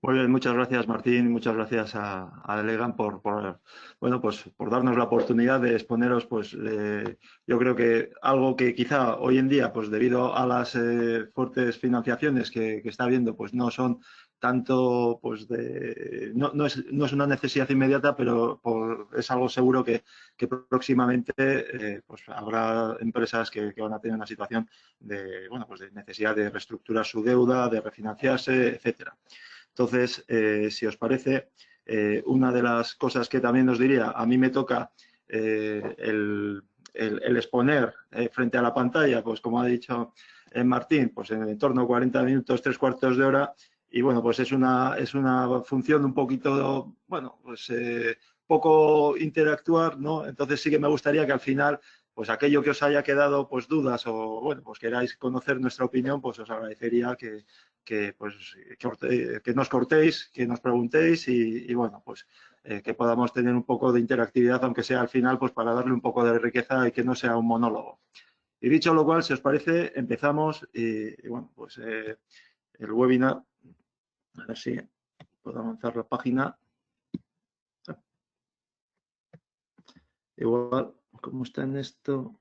Muy bien, muchas gracias Martín, muchas gracias a Delegan bueno, pues por darnos la oportunidad de exponeros, pues yo creo que algo que quizá hoy en día, pues debido a las fuertes financiaciones que está habiendo, pues no son tanto, pues no es una necesidad inmediata, pero es algo seguro que próximamente pues habrá empresas que van a tener una situación de, bueno, pues de necesidad de reestructurar su deuda, de refinanciarse, etcétera. Entonces, si os parece, una de las cosas que también os diría, a mí me toca el exponer frente a la pantalla, pues como ha dicho Martín, pues en torno a 40 minutos, 3/4 de hora, y bueno, pues es una función un poquito, bueno, pues poco interactuar, ¿no? Entonces sí que me gustaría que al final, pues aquello que os haya quedado, pues dudas o, bueno, pues queráis conocer nuestra opinión, pues os agradecería que nos cortéis, que nos preguntéis y bueno, pues que podamos tener un poco de interactividad, aunque sea al final, pues para darle un poco de riqueza y que no sea un monólogo. Y dicho lo cual, si os parece, empezamos y bueno, pues el webinar, a ver si puedo avanzar la página. Igual, como está en esto.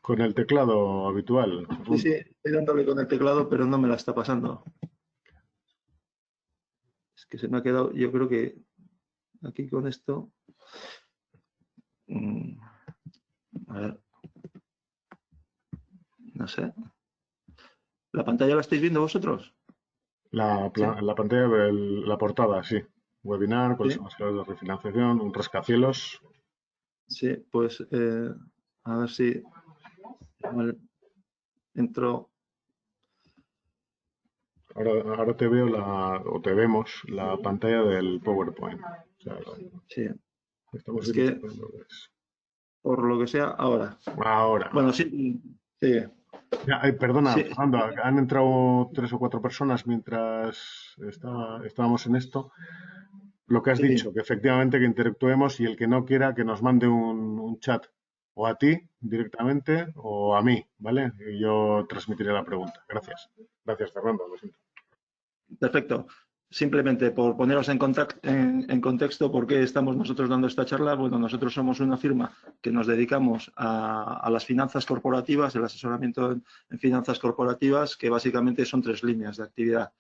Con el teclado habitual. Sí, sí, estoy dándole con el teclado, pero no me la está pasando. Es que se me ha quedado, yo creo que aquí con esto. A ver, no sé. ¿La pantalla la estáis viendo vosotros? Sí, La pantalla de la portada, sí. Webinar, cuáles sí, son las claves de refinanciación, un rascacielos. sí, pues a ver si igual entro. Ahora te veo o te vemos la pantalla del PowerPoint. O sea, Sí, estamos es viendo que estupendo. por lo que sea, ahora. Ahora. Bueno, sí, sí, Ya, perdona, sí, Fernando, han entrado 3 o 4 personas mientras estábamos en esto. Lo que has sí. dicho, que efectivamente que interactuemos y el que no quiera que nos mande un chat o a ti directamente o a mí, ¿vale? Y yo transmitiré la pregunta. Gracias. Gracias, Fernando. Lo siento. Perfecto. Simplemente por poneros en contexto por qué estamos nosotros dando esta charla, bueno, nosotros somos una firma que nos dedicamos a las finanzas corporativas, el asesoramiento en finanzas corporativas, que básicamente son 3 líneas de actividad.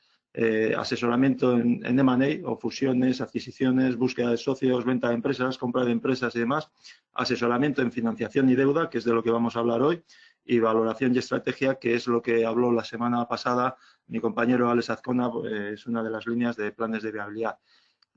Asesoramiento en M&A o fusiones, adquisiciones, búsqueda de socios, venta de empresas, compra de empresas y demás. Asesoramiento en financiación y deuda, que es de lo que vamos a hablar hoy. Y valoración y estrategia, que es lo que habló la semana pasada mi compañero Alex Azcona, es una de las líneas de planes de viabilidad.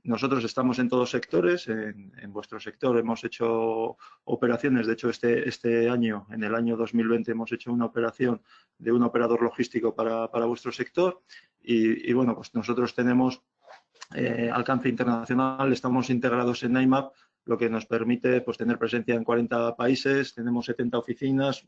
Nosotros estamos en todos sectores. En vuestro sector hemos hecho operaciones. De hecho, este año, en el año 2020, hemos hecho una operación de un operador logístico para vuestro sector. Y bueno, pues nosotros tenemos alcance internacional. Estamos integrados en IMAP, lo que nos permite pues, tener presencia en 40 países. Tenemos 70 oficinas,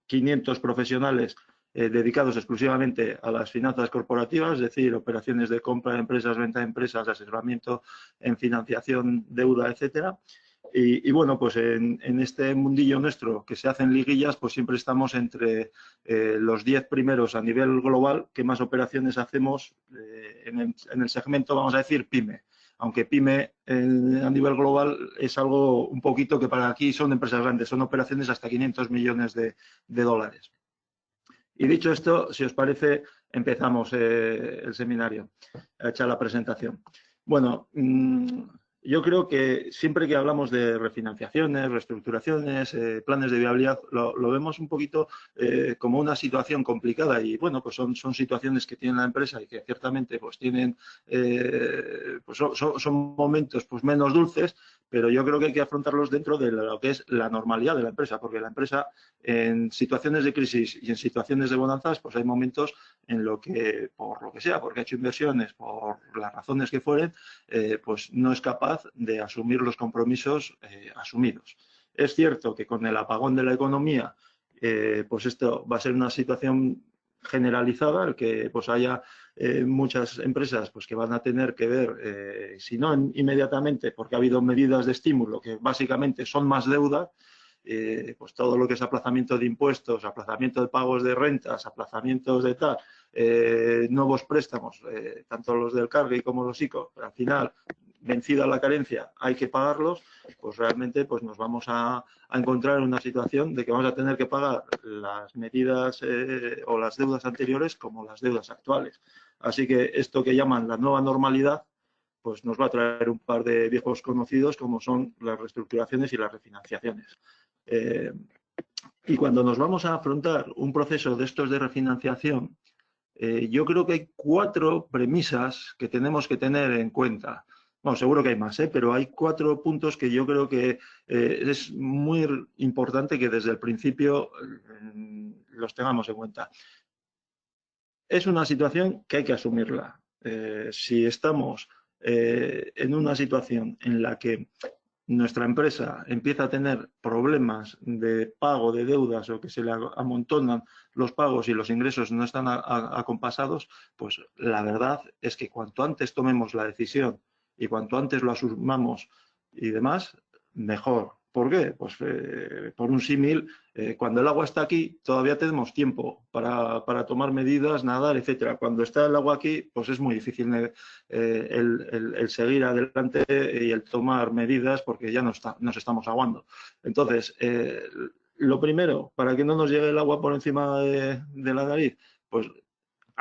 500 profesionales dedicados exclusivamente a las finanzas corporativas, es decir, operaciones de compra de empresas, venta de empresas, asesoramiento en financiación, deuda, etcétera. Y bueno, pues en este mundillo nuestro que se hacen liguillas, pues siempre estamos entre los 10 primeros a nivel global que más operaciones hacemos en el segmento, vamos a decir, PYME. Aunque PYME a nivel global es algo un poquito que para aquí son empresas grandes, son operaciones hasta 500 millones de dólares. Y dicho esto, si os parece, empezamos el seminario, a echar la presentación. Bueno, yo creo que siempre que hablamos de refinanciaciones, reestructuraciones, planes de viabilidad, lo vemos un poquito como una situación complicada y bueno, pues son situaciones que tiene la empresa y que ciertamente pues tienen, pues son momentos pues menos dulces, pero yo creo que hay que afrontarlos dentro de lo que es la normalidad de la empresa, porque la empresa en situaciones de crisis y en situaciones de bonanzas, pues hay momentos en lo que, por lo que sea, porque ha hecho inversiones, por las razones que fueren, pues no es capaz de asumir los compromisos asumidos. Es cierto que con el apagón de la economía, pues esto va a ser una situación generalizada, el que pues haya muchas empresas pues que van a tener que ver, si no inmediatamente, porque ha habido medidas de estímulo que básicamente son más deuda, pues todo lo que es aplazamiento de impuestos, aplazamiento de pagos de rentas, aplazamientos de tal, nuevos préstamos, tanto los del Cargi como los ICO, al final, vencida la carencia, hay que pagarlos, pues realmente pues nos vamos a encontrar en una situación de que vamos a tener que pagar las medidas o las deudas anteriores como las deudas actuales. Así que esto que llaman la nueva normalidad, pues nos va a traer un par de viejos conocidos como son las reestructuraciones y las refinanciaciones. Y cuando nos vamos a afrontar un proceso de estos de refinanciación, yo creo que hay 4 premisas que tenemos que tener en cuenta. Bueno, seguro que hay más, pero hay 4 puntos que yo creo que es muy importante que desde el principio los tengamos en cuenta. Es una situación que hay que asumirla. Si estamos en una situación en la que nuestra empresa empieza a tener problemas de pago de deudas o que se le amontonan los pagos y los ingresos no están acompasados, pues la verdad es que cuanto antes tomemos la decisión y cuanto antes lo asumamos y demás, mejor. ¿Por qué? Pues por un símil, cuando el agua está aquí, todavía tenemos tiempo para tomar medidas, nadar, etcétera. Cuando está el agua aquí, pues es muy difícil el seguir adelante y el tomar medidas porque ya nos estamos aguando. Entonces, lo primero, para que no nos llegue el agua por encima de la nariz, pues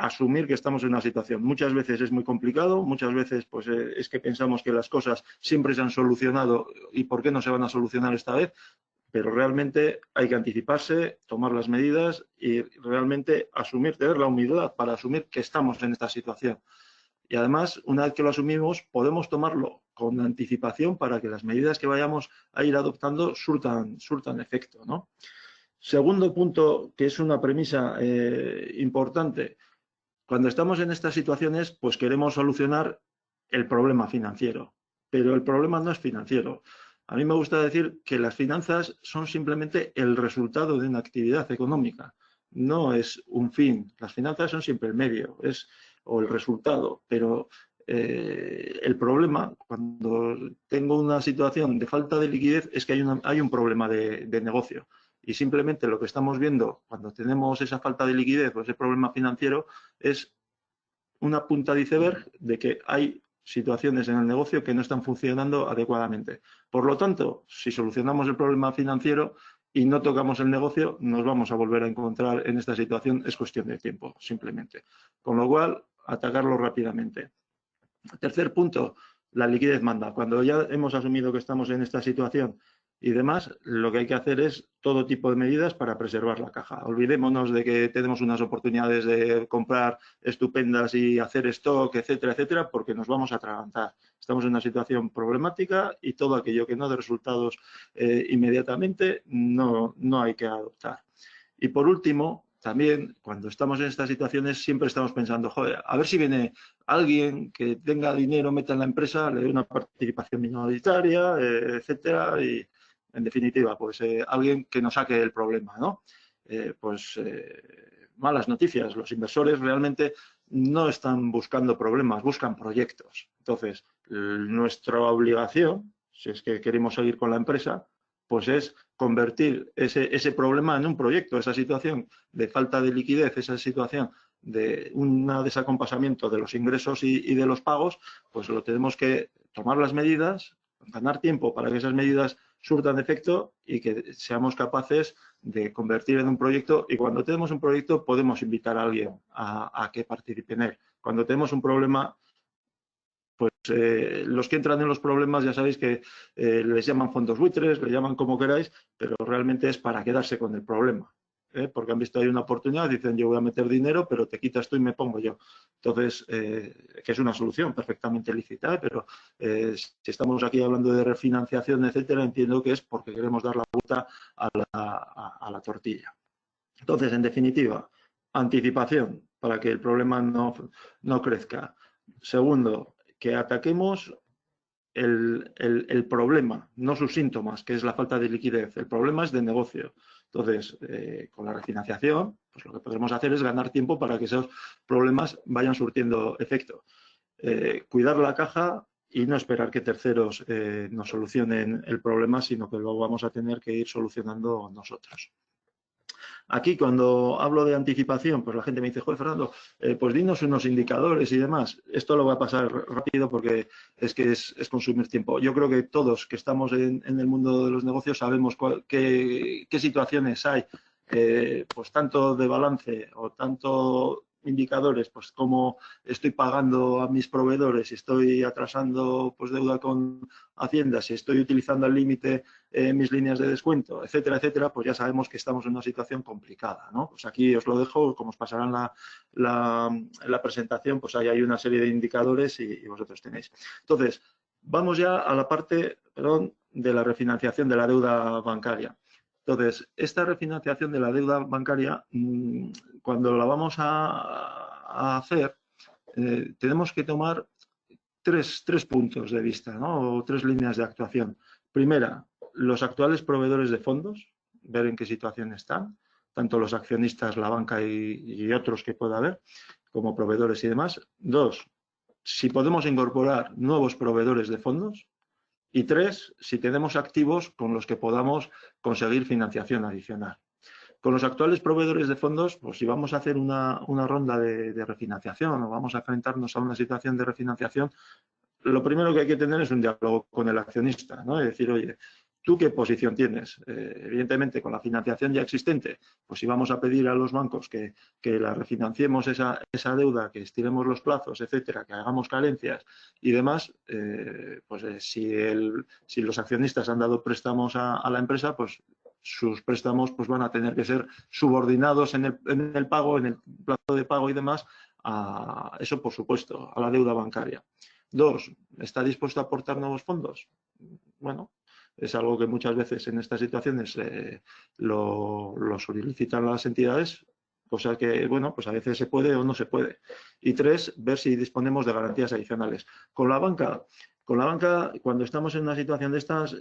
asumir que estamos en una situación. Muchas veces es muy complicado, muchas veces pues es que pensamos que las cosas siempre se han solucionado y ¿por qué no se van a solucionar esta vez? Pero realmente hay que anticiparse, tomar las medidas y realmente asumir, tener la humildad para asumir que estamos en esta situación. Y además, una vez que lo asumimos, podemos tomarlo con anticipación para que las medidas que vayamos a ir adoptando surtan efecto, ¿no? Segundo punto, que es una premisa importante. Cuando estamos en estas situaciones, pues queremos solucionar el problema financiero, pero el problema no es financiero. A mí me gusta decir que las finanzas son simplemente el resultado de una actividad económica, no es un fin. Las finanzas son siempre el medio o el resultado, pero el problema, cuando tengo una situación de falta de liquidez, es que hay un problema de negocio. Y simplemente lo que estamos viendo cuando tenemos esa falta de liquidez o ese problema financiero es una punta de iceberg de que hay situaciones en el negocio que no están funcionando adecuadamente. Por lo tanto, si solucionamos el problema financiero y no tocamos el negocio, nos vamos a volver a encontrar en esta situación. Es cuestión de tiempo, simplemente. Con lo cual, atacarlo rápidamente. Tercer punto, la liquidez manda. Cuando ya hemos asumido que estamos en esta situación y demás, lo que hay que hacer es todo tipo de medidas para preservar la caja. Olvidémonos de que tenemos unas oportunidades de comprar estupendas y hacer stock, etcétera, etcétera, porque nos vamos a atragantar. Estamos en una situación problemática y todo aquello que no dé resultados inmediatamente no hay que adoptar. Y por último, también cuando estamos en estas situaciones siempre estamos pensando, joder, a ver si viene alguien que tenga dinero, meta en la empresa, le dé una participación minoritaria, etcétera, y en definitiva, pues alguien que nos saque el problema, ¿no? Malas noticias. Los inversores realmente no están buscando problemas, buscan proyectos. Entonces, nuestra obligación, si es que queremos seguir con la empresa, pues es convertir ese problema en un proyecto, esa situación de falta de liquidez, esa situación de un desacompasamiento de los ingresos y de los pagos, pues lo tenemos que tomar las medidas, ganar tiempo para que esas medidas surtan efecto y que seamos capaces de convertir en un proyecto. Y cuando tenemos un proyecto podemos invitar a alguien a que participe en él. Cuando tenemos un problema, pues los que entran en los problemas ya sabéis que les llaman fondos buitres, le llaman como queráis, pero realmente es para quedarse con el problema. Porque han visto ahí una oportunidad, dicen yo voy a meter dinero, pero te quitas tú y me pongo yo. Entonces, que es una solución perfectamente lícita, pero si estamos aquí hablando de refinanciación, etcétera, entiendo que es porque queremos dar la vuelta a la tortilla. Entonces, en definitiva, anticipación para que el problema no crezca. Segundo, que ataquemos el problema, no sus síntomas, que es la falta de liquidez. El problema es de negocio. Entonces, con la refinanciación, pues lo que podremos hacer es ganar tiempo para que esos problemas vayan surtiendo efecto. Cuidar la caja y no esperar que terceros nos solucionen el problema, sino que lo vamos a tener que ir solucionando nosotros. Aquí, cuando hablo de anticipación, pues la gente me dice, joder, Fernando, pues dinos unos indicadores y demás. Esto lo va a pasar rápido porque es que es consumir tiempo. Yo creo que todos que estamos en el mundo de los negocios sabemos qué situaciones hay, pues tanto de balance o tanto indicadores, pues cómo estoy pagando a mis proveedores, si estoy atrasando pues deuda con Hacienda, si estoy utilizando al límite mis líneas de descuento, etcétera, etcétera, pues ya sabemos que estamos en una situación complicada, ¿no? Pues aquí os lo dejo, como os pasarán la presentación, pues ahí hay una serie de indicadores y vosotros tenéis. Entonces, vamos ya a la parte, perdón, de la refinanciación de la deuda bancaria. Entonces, esta refinanciación de la deuda bancaria, cuando la vamos a hacer, tenemos que tomar tres puntos de vista, ¿no? O tres líneas de actuación. Primera, los actuales proveedores de fondos, ver en qué situación están, tanto los accionistas, la banca y otros que pueda haber, como proveedores y demás. Dos, si podemos incorporar nuevos proveedores de fondos. Y tres, si tenemos activos con los que podamos conseguir financiación adicional. Con los actuales proveedores de fondos, pues si vamos a hacer una ronda de refinanciación o vamos a enfrentarnos a una situación de refinanciación, lo primero que hay que tener es un diálogo con el accionista, ¿no? Es decir, oye, ¿tú qué posición tienes? Evidentemente, con la financiación ya existente, pues si vamos a pedir a los bancos que la refinanciemos esa deuda, que estiremos los plazos, etcétera, que hagamos carencias y demás, pues si los accionistas han dado préstamos a la empresa, pues sus préstamos pues van a tener que ser subordinados en el pago, en el plazo de pago y demás, a eso, por supuesto, a la deuda bancaria. Dos, ¿está dispuesto a aportar nuevos fondos? Bueno, es algo que muchas veces en estas situaciones lo solicitan las entidades, cosa que, bueno, pues a veces se puede o no se puede. Y tres, ver si disponemos de garantías adicionales. Con la banca, cuando estamos en una situación de estas,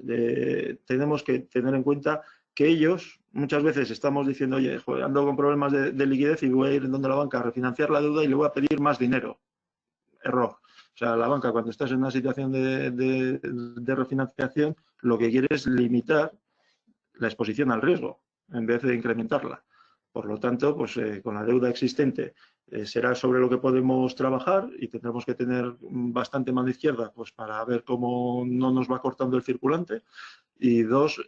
tenemos que tener en cuenta que ellos, muchas veces estamos diciendo, oye, joder, ando con problemas de liquidez y voy a ir donde la banca a refinanciar la deuda y le voy a pedir más dinero. Error. O sea, la banca, cuando estás en una situación de refinanciación, lo que quiere es limitar la exposición al riesgo en vez de incrementarla. Por lo tanto, pues con la deuda existente será sobre lo que podemos trabajar y tendremos que tener bastante mano izquierda pues para ver cómo no nos va cortando el circulante. Y dos,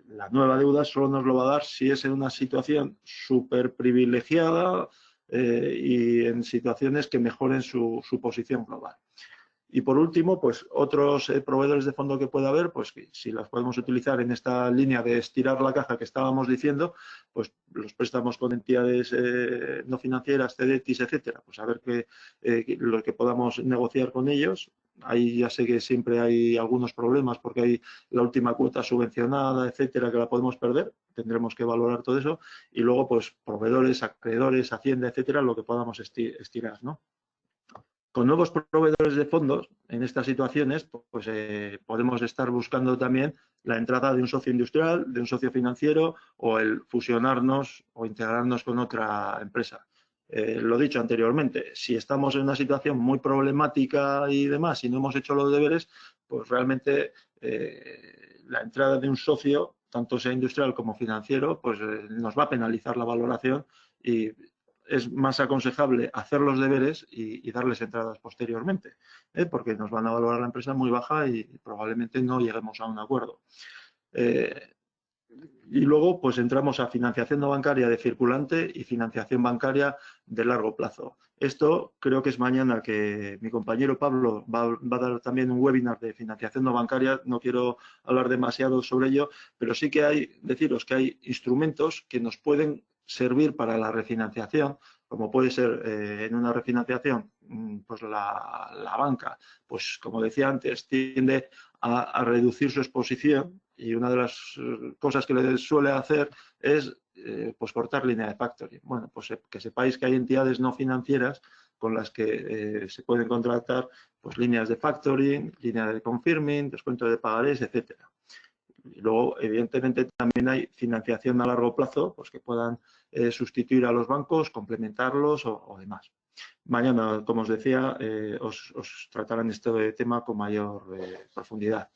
la nueva deuda solo nos lo va a dar si es en una situación súper privilegiada y en situaciones que mejoren su posición global. Y por último, pues otros proveedores de fondo que pueda haber, pues que si las podemos utilizar en esta línea de estirar la caja que estábamos diciendo, pues los préstamos con entidades no financieras, CDTIs, etcétera, pues a ver lo que podamos negociar con ellos. Ahí ya sé que siempre hay algunos problemas porque hay la última cuota subvencionada, etcétera, que la podemos perder. Tendremos que valorar todo eso. Y luego, pues, proveedores, acreedores, Hacienda, etcétera, lo que podamos estirar, ¿no? Con nuevos proveedores de fondos, en estas situaciones, pues podemos estar buscando también la entrada de un socio industrial, de un socio financiero o el fusionarnos o integrarnos con otra empresa. Lo dicho anteriormente, si estamos en una situación muy problemática y demás y no hemos hecho los deberes, pues realmente la entrada de un socio, tanto sea industrial como financiero, pues nos va a penalizar la valoración y es más aconsejable hacer los deberes y darles entradas posteriormente, porque nos van a valorar la empresa muy baja y probablemente no lleguemos a un acuerdo. Y luego, pues entramos a financiación no bancaria de circulante y financiación bancaria de largo plazo. Esto creo que es mañana que mi compañero Pablo va a dar también un webinar de financiación no bancaria. No quiero hablar demasiado sobre ello, pero sí que deciros que hay instrumentos que nos pueden servir para la refinanciación, como puede ser en una refinanciación, pues la banca, pues como decía antes, tiende a reducir su exposición y una de las cosas que le suele hacer es pues cortar línea de factoring. Bueno, pues que sepáis que hay entidades no financieras con las que se pueden contratar pues líneas de factoring, línea de confirming, descuento de pagarés, etcétera. Y luego, evidentemente, también hay financiación a largo plazo, pues que puedan sustituir a los bancos, complementarlos o demás. Mañana, como os decía, os tratarán este tema con mayor profundidad.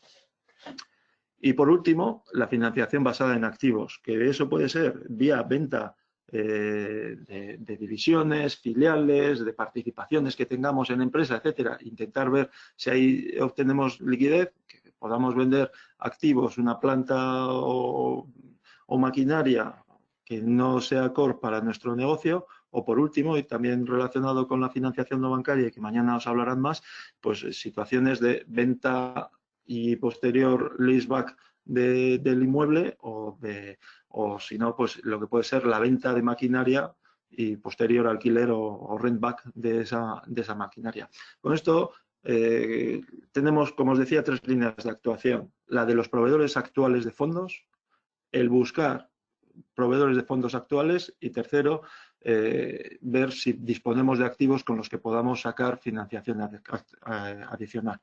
Y por último, la financiación basada en activos, que eso puede ser vía venta de divisiones, filiales, de participaciones que tengamos en empresa, etcétera. Intentar ver si ahí obtenemos liquidez, que podamos vender activos, una planta o maquinaria que no sea core para nuestro negocio. O por último, y también relacionado con la financiación no bancaria, que mañana os hablarán más, pues situaciones de venta y posterior leaseback del inmueble o si no, pues lo que puede ser la venta de maquinaria y posterior alquiler o rent back de esa maquinaria. Con esto tenemos, como os decía, 3 líneas de actuación. La de los proveedores actuales de fondos, el buscar proveedores de fondos actuales y tercero, ver si disponemos de activos con los que podamos sacar financiación adicional.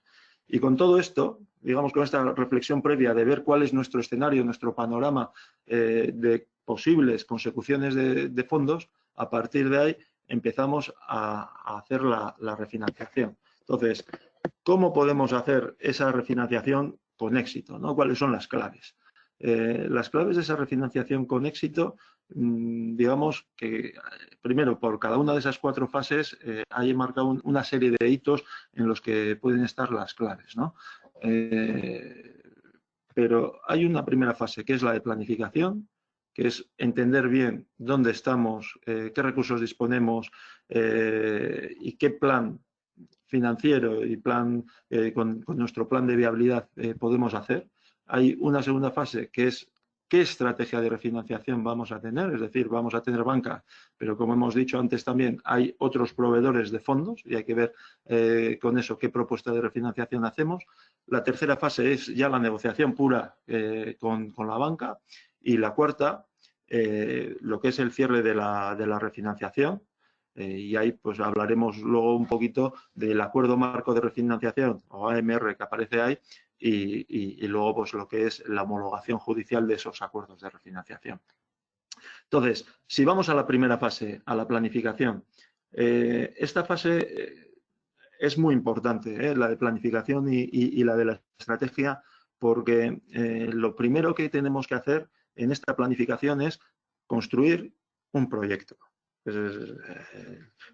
Y con todo esto, digamos, con esta reflexión previa de ver cuál es nuestro escenario, nuestro panorama de posibles consecuciones de fondos, a partir de ahí empezamos a hacer la refinanciación. Entonces, ¿cómo podemos hacer esa refinanciación con éxito, ¿no? ¿Cuáles son las claves? Las claves de esa refinanciación con éxito, digamos que primero por cada una de esas 4 fases hay marcado una serie de hitos en los que pueden estar las claves, ¿no? Pero hay una primera fase que es la de planificación, que es entender bien dónde estamos, qué recursos disponemos y qué plan financiero y plan con nuestro plan de viabilidad podemos hacer. Hay una segunda fase que es qué estrategia de refinanciación vamos a tener, es decir, vamos a tener banca, pero como hemos dicho antes también hay otros proveedores de fondos y hay que ver con eso qué propuesta de refinanciación hacemos. La tercera fase es ya la negociación pura con la banca y la cuarta, lo que es el cierre de la refinanciación. Y ahí pues hablaremos luego un poquito del acuerdo marco de refinanciación o AMR que aparece ahí y luego pues lo que es la homologación judicial de esos acuerdos de refinanciación. Entonces, si vamos a la primera fase, a la planificación, esta fase es muy importante, la de planificación y la de la estrategia, porque lo primero que tenemos que hacer en esta planificación es construir un proyecto.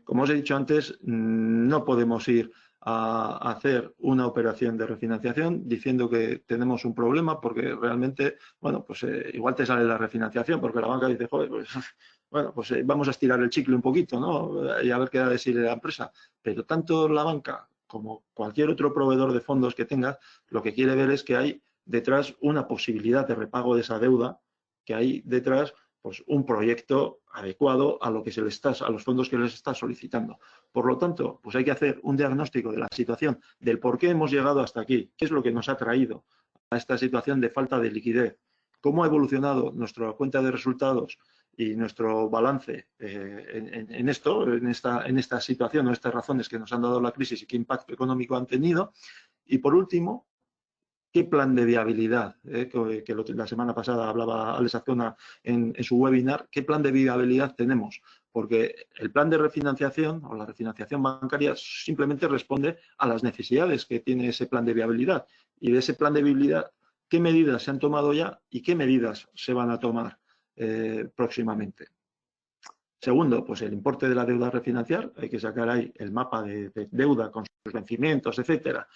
Como os he dicho antes, no podemos ir a hacer una operación de refinanciación diciendo que tenemos un problema porque realmente, bueno, pues igual te sale la refinanciación porque la banca dice, joder, pues, bueno, pues vamos a estirar el chicle un poquito, ¿no? Y a ver qué da de sí la empresa. Pero tanto la banca como cualquier otro proveedor de fondos que tengas, lo que quiere ver es que hay detrás una posibilidad de repago de esa deuda, que hay detrás pues un proyecto adecuado a lo que a los fondos que les está solicitando. Por lo tanto, pues hay que hacer un diagnóstico de la situación, del por qué hemos llegado hasta aquí, qué es lo que nos ha traído a esta situación de falta de liquidez, cómo ha evolucionado nuestra cuenta de resultados y nuestro balance en esta situación o estas razones que nos han dado la crisis y qué impacto económico han tenido. Y por último, ¿qué plan de viabilidad? Que la semana pasada hablaba Alex Azcona en su webinar. ¿Qué plan de viabilidad tenemos? Porque el plan de refinanciación o la refinanciación bancaria simplemente responde a las necesidades que tiene ese plan de viabilidad. Y de ese plan de viabilidad, ¿qué medidas se han tomado ya y qué medidas se van a tomar próximamente? Segundo, pues el importe de la deuda a refinanciar. Hay que sacar ahí el mapa de deuda con sus vencimientos, etcétera,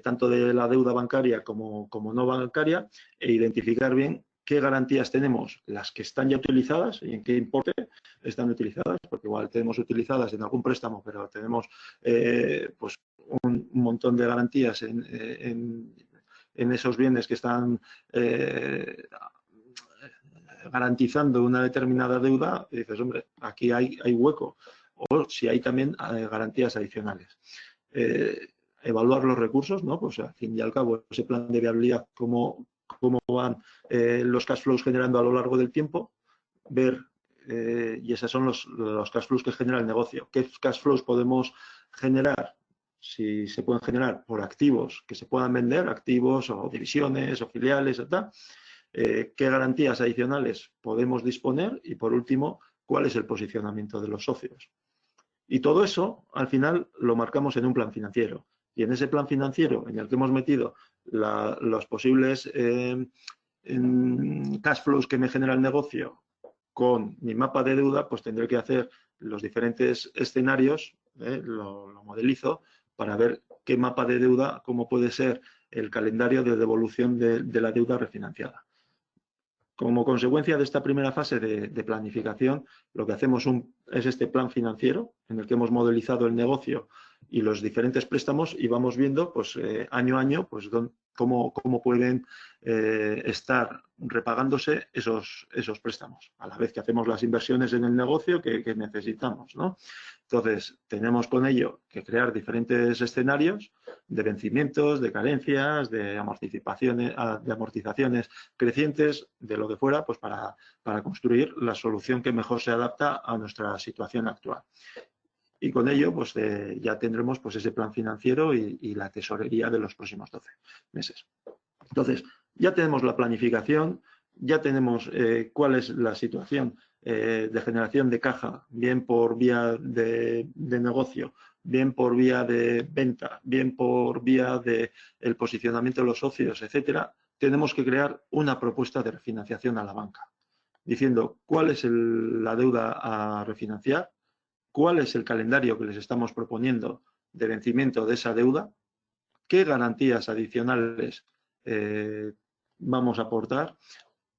tanto de la deuda bancaria como no bancaria, e identificar bien qué garantías tenemos, las que están ya utilizadas y en qué importe están utilizadas, porque igual tenemos utilizadas en algún préstamo, pero tenemos pues un montón de garantías en esos bienes que están garantizando una determinada deuda, y dices, hombre, aquí hay hueco. O si hay también garantías adicionales. Evaluar los recursos, ¿no? Pues al fin y al cabo, ese plan de viabilidad, cómo van los cash flows generando a lo largo del tiempo, ver, y esos son los cash flows que genera el negocio. ¿Qué cash flows podemos generar? Si se pueden generar por activos que se puedan vender, activos o divisiones o filiales, etc. ¿Qué garantías adicionales podemos disponer? Y por último, ¿cuál es el posicionamiento de los socios? Y todo eso, al final, lo marcamos en un plan financiero. Y en ese plan financiero, en el que hemos metido los posibles cash flows que me genera el negocio con mi mapa de deuda, pues tendré que hacer los diferentes escenarios, lo modelizo, para ver qué mapa de deuda, cómo puede ser el calendario de devolución de la deuda refinanciada. Como consecuencia de esta primera fase de planificación, lo que hacemos es este plan financiero en el que hemos modelizado el negocio y los diferentes préstamos y vamos viendo pues, año a año pues, cómo pueden estar repagándose esos préstamos, a la vez que hacemos las inversiones en el negocio que necesitamos, ¿no? Entonces, tenemos con ello que crear diferentes escenarios de vencimientos, de carencias, de amortizaciones crecientes, de lo que fuera, pues para construir la solución que mejor se adapta a nuestra situación actual. Y con ello, pues ya tendremos pues, ese plan financiero y la tesorería de los próximos 12 meses. Entonces, ya tenemos la planificación, ya tenemos cuál es la situación de generación de caja, bien por vía de negocio, bien por vía de venta, bien por vía del posicionamiento de los socios, etcétera. Tenemos que crear una propuesta de refinanciación a la banca, diciendo cuál es la deuda a refinanciar, cuál es el calendario que les estamos proponiendo de vencimiento de esa deuda, qué garantías adicionales vamos a aportar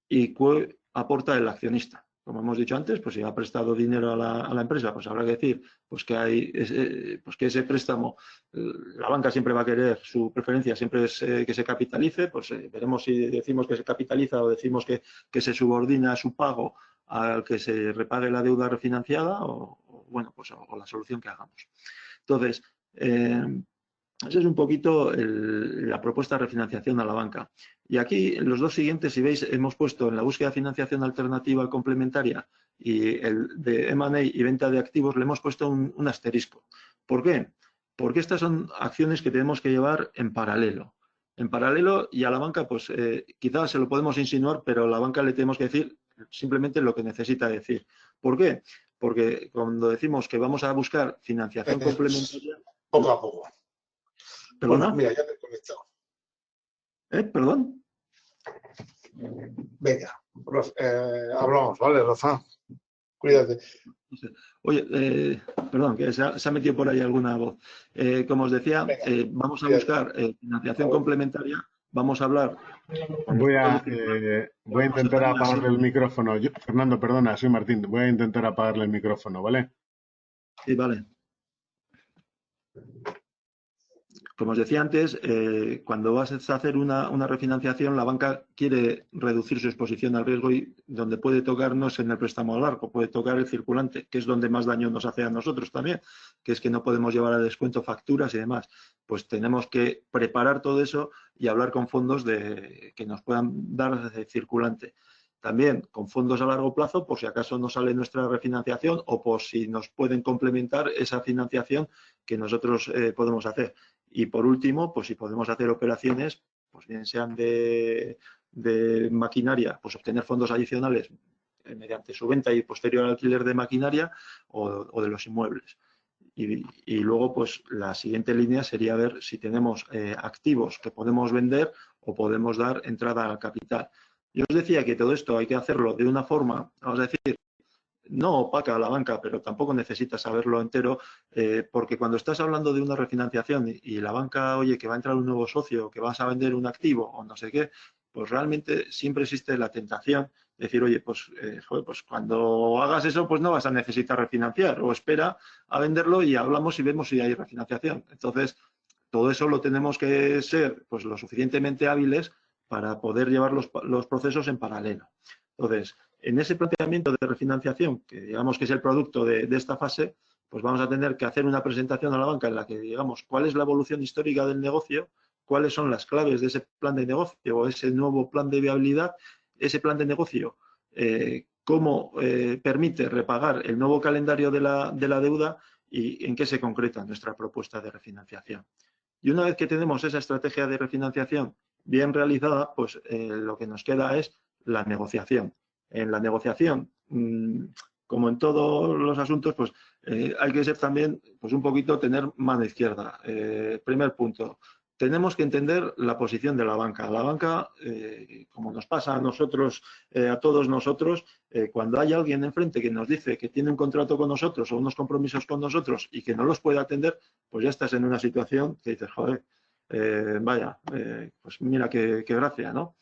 y qué aporta el accionista. Como hemos dicho antes, pues si ha prestado dinero a la empresa, pues habrá que decir pues que ese préstamo, la banca siempre va a querer, su preferencia siempre es que se capitalice, pues veremos si decimos que se capitaliza o decimos que se subordina su pago al que se repague la deuda refinanciada o la solución que hagamos. Entonces, esa es un poquito la propuesta de refinanciación a la banca. Y aquí, en los dos siguientes, si veis, hemos puesto en la búsqueda de financiación alternativa complementaria y el de M&A y venta de activos, le hemos puesto un asterisco. ¿Por qué? Porque estas son acciones que tenemos que llevar en paralelo. En paralelo, y a la banca, pues quizás se lo podemos insinuar, pero a la banca le tenemos que decir simplemente lo que necesita decir. ¿Por qué? Porque cuando decimos que vamos a buscar financiación complementaria... Poco a poco. ¿Perdona? Bueno, mira, ya me he conectado. ¿Perdón? Venga, hablamos, ¿vale, Rafa? Cuídate. Oye, perdón, que se ha metido por ahí alguna voz. Como os decía, vamos a buscar financiación complementaria. Vamos a hablar. Voy a intentar apagarle el micrófono. Fernando, perdona, soy Martín. Voy a intentar apagarle el micrófono, ¿vale? Sí, vale. Como os decía antes, cuando vas a hacer una refinanciación, la banca quiere reducir su exposición al riesgo y donde puede tocar no es en el préstamo a largo, puede tocar el circulante, que es donde más daño nos hace a nosotros también, que es que no podemos llevar a descuento facturas y demás. Pues tenemos que preparar todo eso y hablar con fondos que nos puedan dar de circulante. También con fondos a largo plazo, por si acaso no sale nuestra refinanciación o por si nos pueden complementar esa financiación que nosotros podemos hacer. Y por último, pues si podemos hacer operaciones, pues bien sean de maquinaria, pues obtener fondos adicionales mediante su venta y posterior alquiler de maquinaria o de los inmuebles. Y luego, pues la siguiente línea sería ver si tenemos activos que podemos vender o podemos dar entrada al capital. Yo os decía que todo esto hay que hacerlo de una forma, vamos a decir, no opaca a la banca, pero tampoco necesitas saberlo entero, porque cuando estás hablando de una refinanciación y la banca, oye, que va a entrar un nuevo socio, que vas a vender un activo o no sé qué, pues realmente siempre existe la tentación de decir, oye, pues cuando hagas eso, pues no vas a necesitar refinanciar, o espera a venderlo y hablamos y vemos si hay refinanciación. Entonces, todo eso lo tenemos que ser pues lo suficientemente hábiles para poder llevar los procesos en paralelo. Entonces, en ese planteamiento de refinanciación, que digamos que es el producto de esta fase, pues vamos a tener que hacer una presentación a la banca en la que digamos cuál es la evolución histórica del negocio, cuáles son las claves de ese plan de negocio o ese nuevo plan de viabilidad, ese plan de negocio, cómo permite repagar el nuevo calendario de la deuda y en qué se concreta nuestra propuesta de refinanciación. Y una vez que tenemos esa estrategia de refinanciación bien realizada, pues lo que nos queda es la negociación. En la negociación como en todos los asuntos, pues hay que ser también, pues un poquito tener mano izquierda. Primer punto, tenemos que entender la posición de la banca. La banca, como nos pasa a nosotros, a todos nosotros, cuando hay alguien enfrente que nos dice que tiene un contrato con nosotros o unos compromisos con nosotros y que no los puede atender, pues ya estás en una situación que dices, joder, vaya, pues mira qué gracia, ¿no?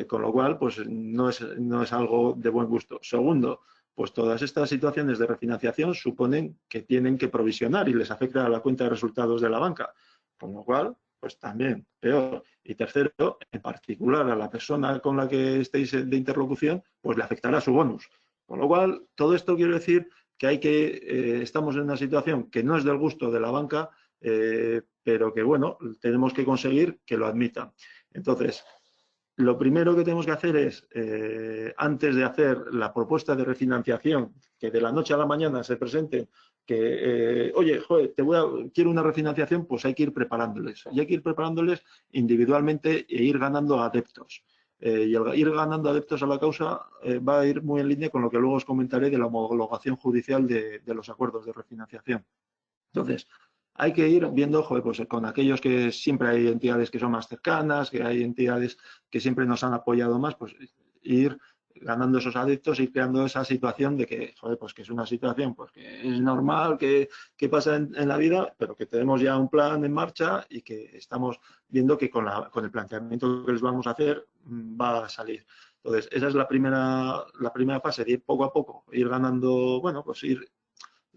Con lo cual, pues no es algo de buen gusto. Segundo, pues todas estas situaciones de refinanciación suponen que tienen que provisionar y les afecta a la cuenta de resultados de la banca. Con lo cual, pues también peor. Y tercero, en particular a la persona con la que estéis de interlocución, pues le afectará su bonus. Con lo cual, todo esto quiere decir que estamos en una situación que no es del gusto de la banca, pero que, bueno, tenemos que conseguir que lo admita. Entonces, lo primero que tenemos que hacer es, antes de hacer la propuesta de refinanciación, que de la noche a la mañana se presente, que, oye, joder, quiero una refinanciación, pues hay que ir preparándoles. Y hay que ir preparándoles individualmente e ir ganando adeptos. Y el ir ganando adeptos a la causa va a ir muy en línea con lo que luego os comentaré de la homologación judicial de los acuerdos de refinanciación. Entonces, hay que ir viendo, joder, pues con aquellos que siempre hay entidades que son más cercanas, que hay entidades que siempre nos han apoyado más, pues ir ganando esos adeptos y creando esa situación de que, joder, pues que es una situación pues que es normal, que pasa en la vida, pero que tenemos ya un plan en marcha y que estamos viendo que con el planteamiento que les vamos a hacer va a salir. Entonces, esa es la primera fase, de ir poco a poco, ir ganando, bueno, pues ir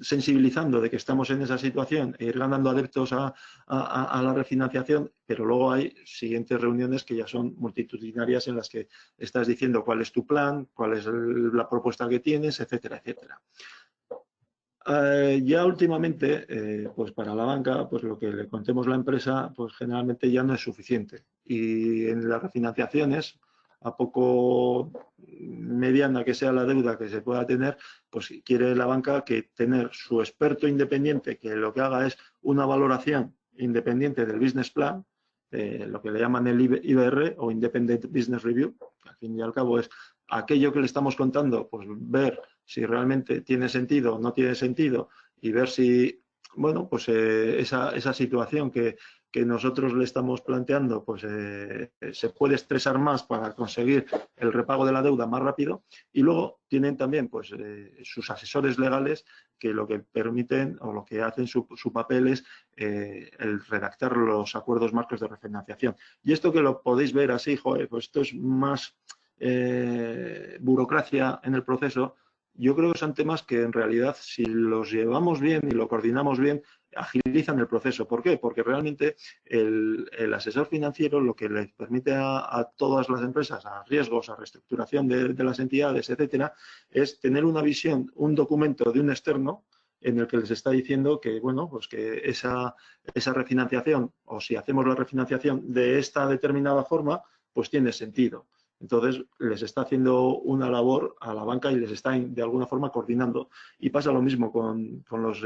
sensibilizando de que estamos en esa situación e ir ganando adeptos a la refinanciación, pero luego hay siguientes reuniones que ya son multitudinarias en las que estás diciendo cuál es tu plan, cuál es la propuesta que tienes, etcétera, etcétera. Ya últimamente, pues para la banca, pues lo que le contemos a la empresa, pues generalmente ya no es suficiente. Y en las refinanciaciones, a poco mediana que sea la deuda que se pueda tener, pues quiere la banca que tener su experto independiente, que lo que haga es una valoración independiente del business plan, lo que le llaman el IBR o Independent Business Review, que al fin y al cabo es aquello que le estamos contando, pues ver si realmente tiene sentido o no tiene sentido y ver si, bueno, pues esa situación que nosotros le estamos planteando, pues se puede estresar más para conseguir el repago de la deuda más rápido. Y luego tienen también pues sus asesores legales que lo que permiten o lo que hacen su papel es el redactar los acuerdos marcos de refinanciación. Y esto que lo podéis ver así, joder, pues esto es más burocracia en el proceso. Yo creo que son temas que en realidad si los llevamos bien y lo coordinamos bien, agilizan el proceso. ¿Por qué? Porque realmente el asesor financiero lo que le permite a todas las empresas, a riesgos, a reestructuración de las entidades, etcétera, es tener una visión, un documento de un externo en el que les está diciendo que, bueno, pues que esa refinanciación, o si hacemos la refinanciación de esta determinada forma, pues tiene sentido. Entonces, les está haciendo una labor a la banca y les está de alguna forma coordinando. Y pasa lo mismo con los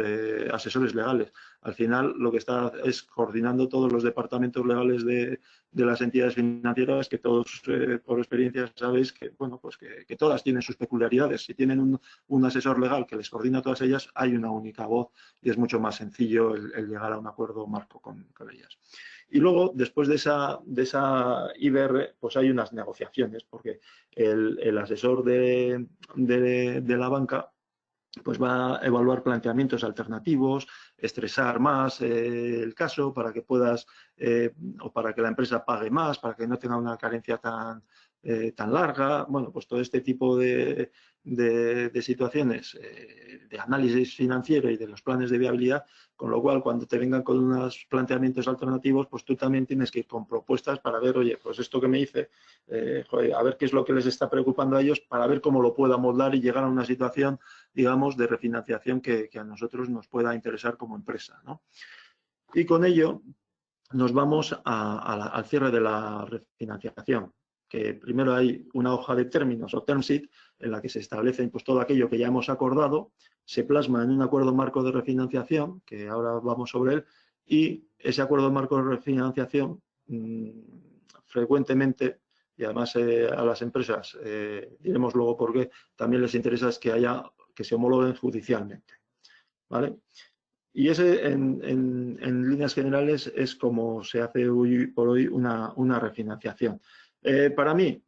asesores legales. Al final, lo que está es coordinando todos los departamentos legales de las entidades financieras, que todos, por experiencia, sabéis que, bueno, pues que todas tienen sus peculiaridades. Si tienen un asesor legal que les coordina todas ellas, hay una única voz y es mucho más sencillo el llegar a un acuerdo marco con ellas. Y luego, después de esa IBR, pues hay unas negociaciones, porque el asesor de la banca pues va a evaluar planteamientos alternativos, estresar más el caso para que puedas o para que la empresa pague más, para que no tenga una carencia tan larga. Bueno, pues todo este tipo de situaciones de análisis financiero y de los planes de viabilidad, con lo cual cuando te vengan con unos planteamientos alternativos, pues tú también tienes que ir con propuestas para ver, oye, pues esto que me hice, joder, a ver qué es lo que les está preocupando a ellos para ver cómo lo puedo amoldar y llegar a una situación, digamos, de refinanciación que a nosotros nos pueda interesar como empresa, ¿no? Y con ello nos vamos al cierre de la refinanciación, que primero hay una hoja de términos o term sheet en la que se establecen pues, todo aquello que ya hemos acordado, se plasma en un acuerdo marco de refinanciación, que ahora vamos sobre él, y ese acuerdo marco de refinanciación frecuentemente, y además a las empresas, diremos luego por qué, también les interesa es que que se homologuen judicialmente, ¿vale? Y ese, en líneas generales, es como se hace hoy por hoy una refinanciación. Para mí,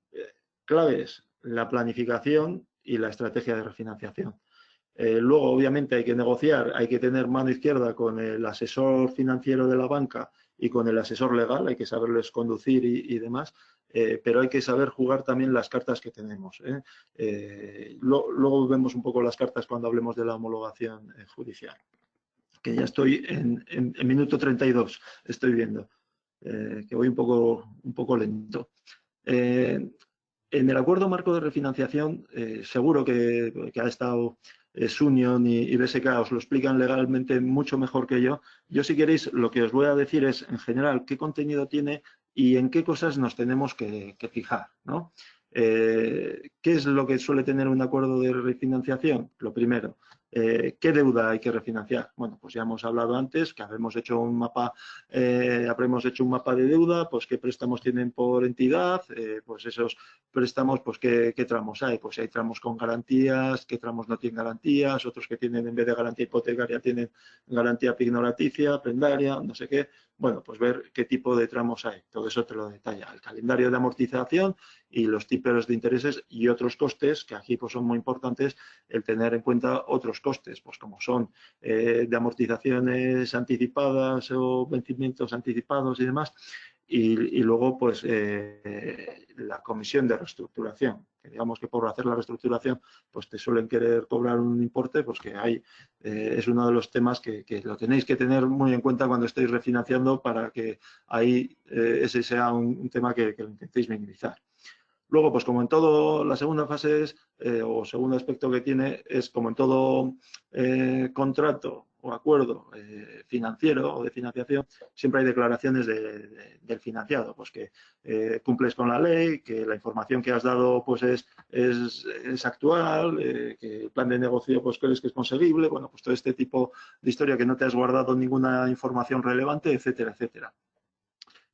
claves, la planificación y la estrategia de refinanciación. Luego, obviamente, hay que negociar, hay que tener mano izquierda con el asesor financiero de la banca y con el asesor legal, hay que saberles conducir y demás, pero hay que saber jugar también las cartas que tenemos. Luego vemos un poco las cartas cuando hablemos de la homologación judicial, que ya estoy en minuto 32, estoy viendo, que voy un poco lento. En el acuerdo marco de refinanciación, seguro que ha estado Sunion y BSK, os lo explican legalmente mucho mejor que yo. Yo, si queréis, lo que os voy a decir es, en general, qué contenido tiene y en qué cosas nos tenemos que fijar, ¿no? ¿Qué es lo que suele tener un acuerdo de refinanciación? Lo primero, ¿qué deuda hay que refinanciar? Bueno, pues ya hemos hablado antes que habremos hecho un mapa de deuda, pues qué préstamos tienen por entidad, pues esos préstamos, pues qué tramos hay. Pues si hay tramos con garantías, qué tramos no tienen garantías, otros que tienen, en vez de garantía hipotecaria, tienen garantía pignoraticia, prendaria, no sé qué. Bueno, pues ver qué tipo de tramos hay. Todo eso te lo detalla el calendario de amortización y los tipos de intereses y otros costes, que aquí pues son muy importantes, el tener en cuenta otros costes, pues como son de amortizaciones anticipadas o vencimientos anticipados y demás, y luego pues la comisión de reestructuración, que digamos que por hacer la reestructuración pues te suelen querer cobrar un importe, pues que hay, es uno de los temas que lo tenéis que tener muy en cuenta cuando estéis refinanciando para que ahí ese sea un tema que lo intentéis minimizar. Luego, pues como en todo, la segunda fase es, o segundo aspecto que tiene, es como en todo contrato o acuerdo financiero o de financiación, siempre hay declaraciones del financiado, pues que cumples con la ley, que la información que has dado pues es actual, que el plan de negocio pues crees que es conseguible, bueno, pues todo este tipo de historia, que no te has guardado ninguna información relevante, etcétera, etcétera.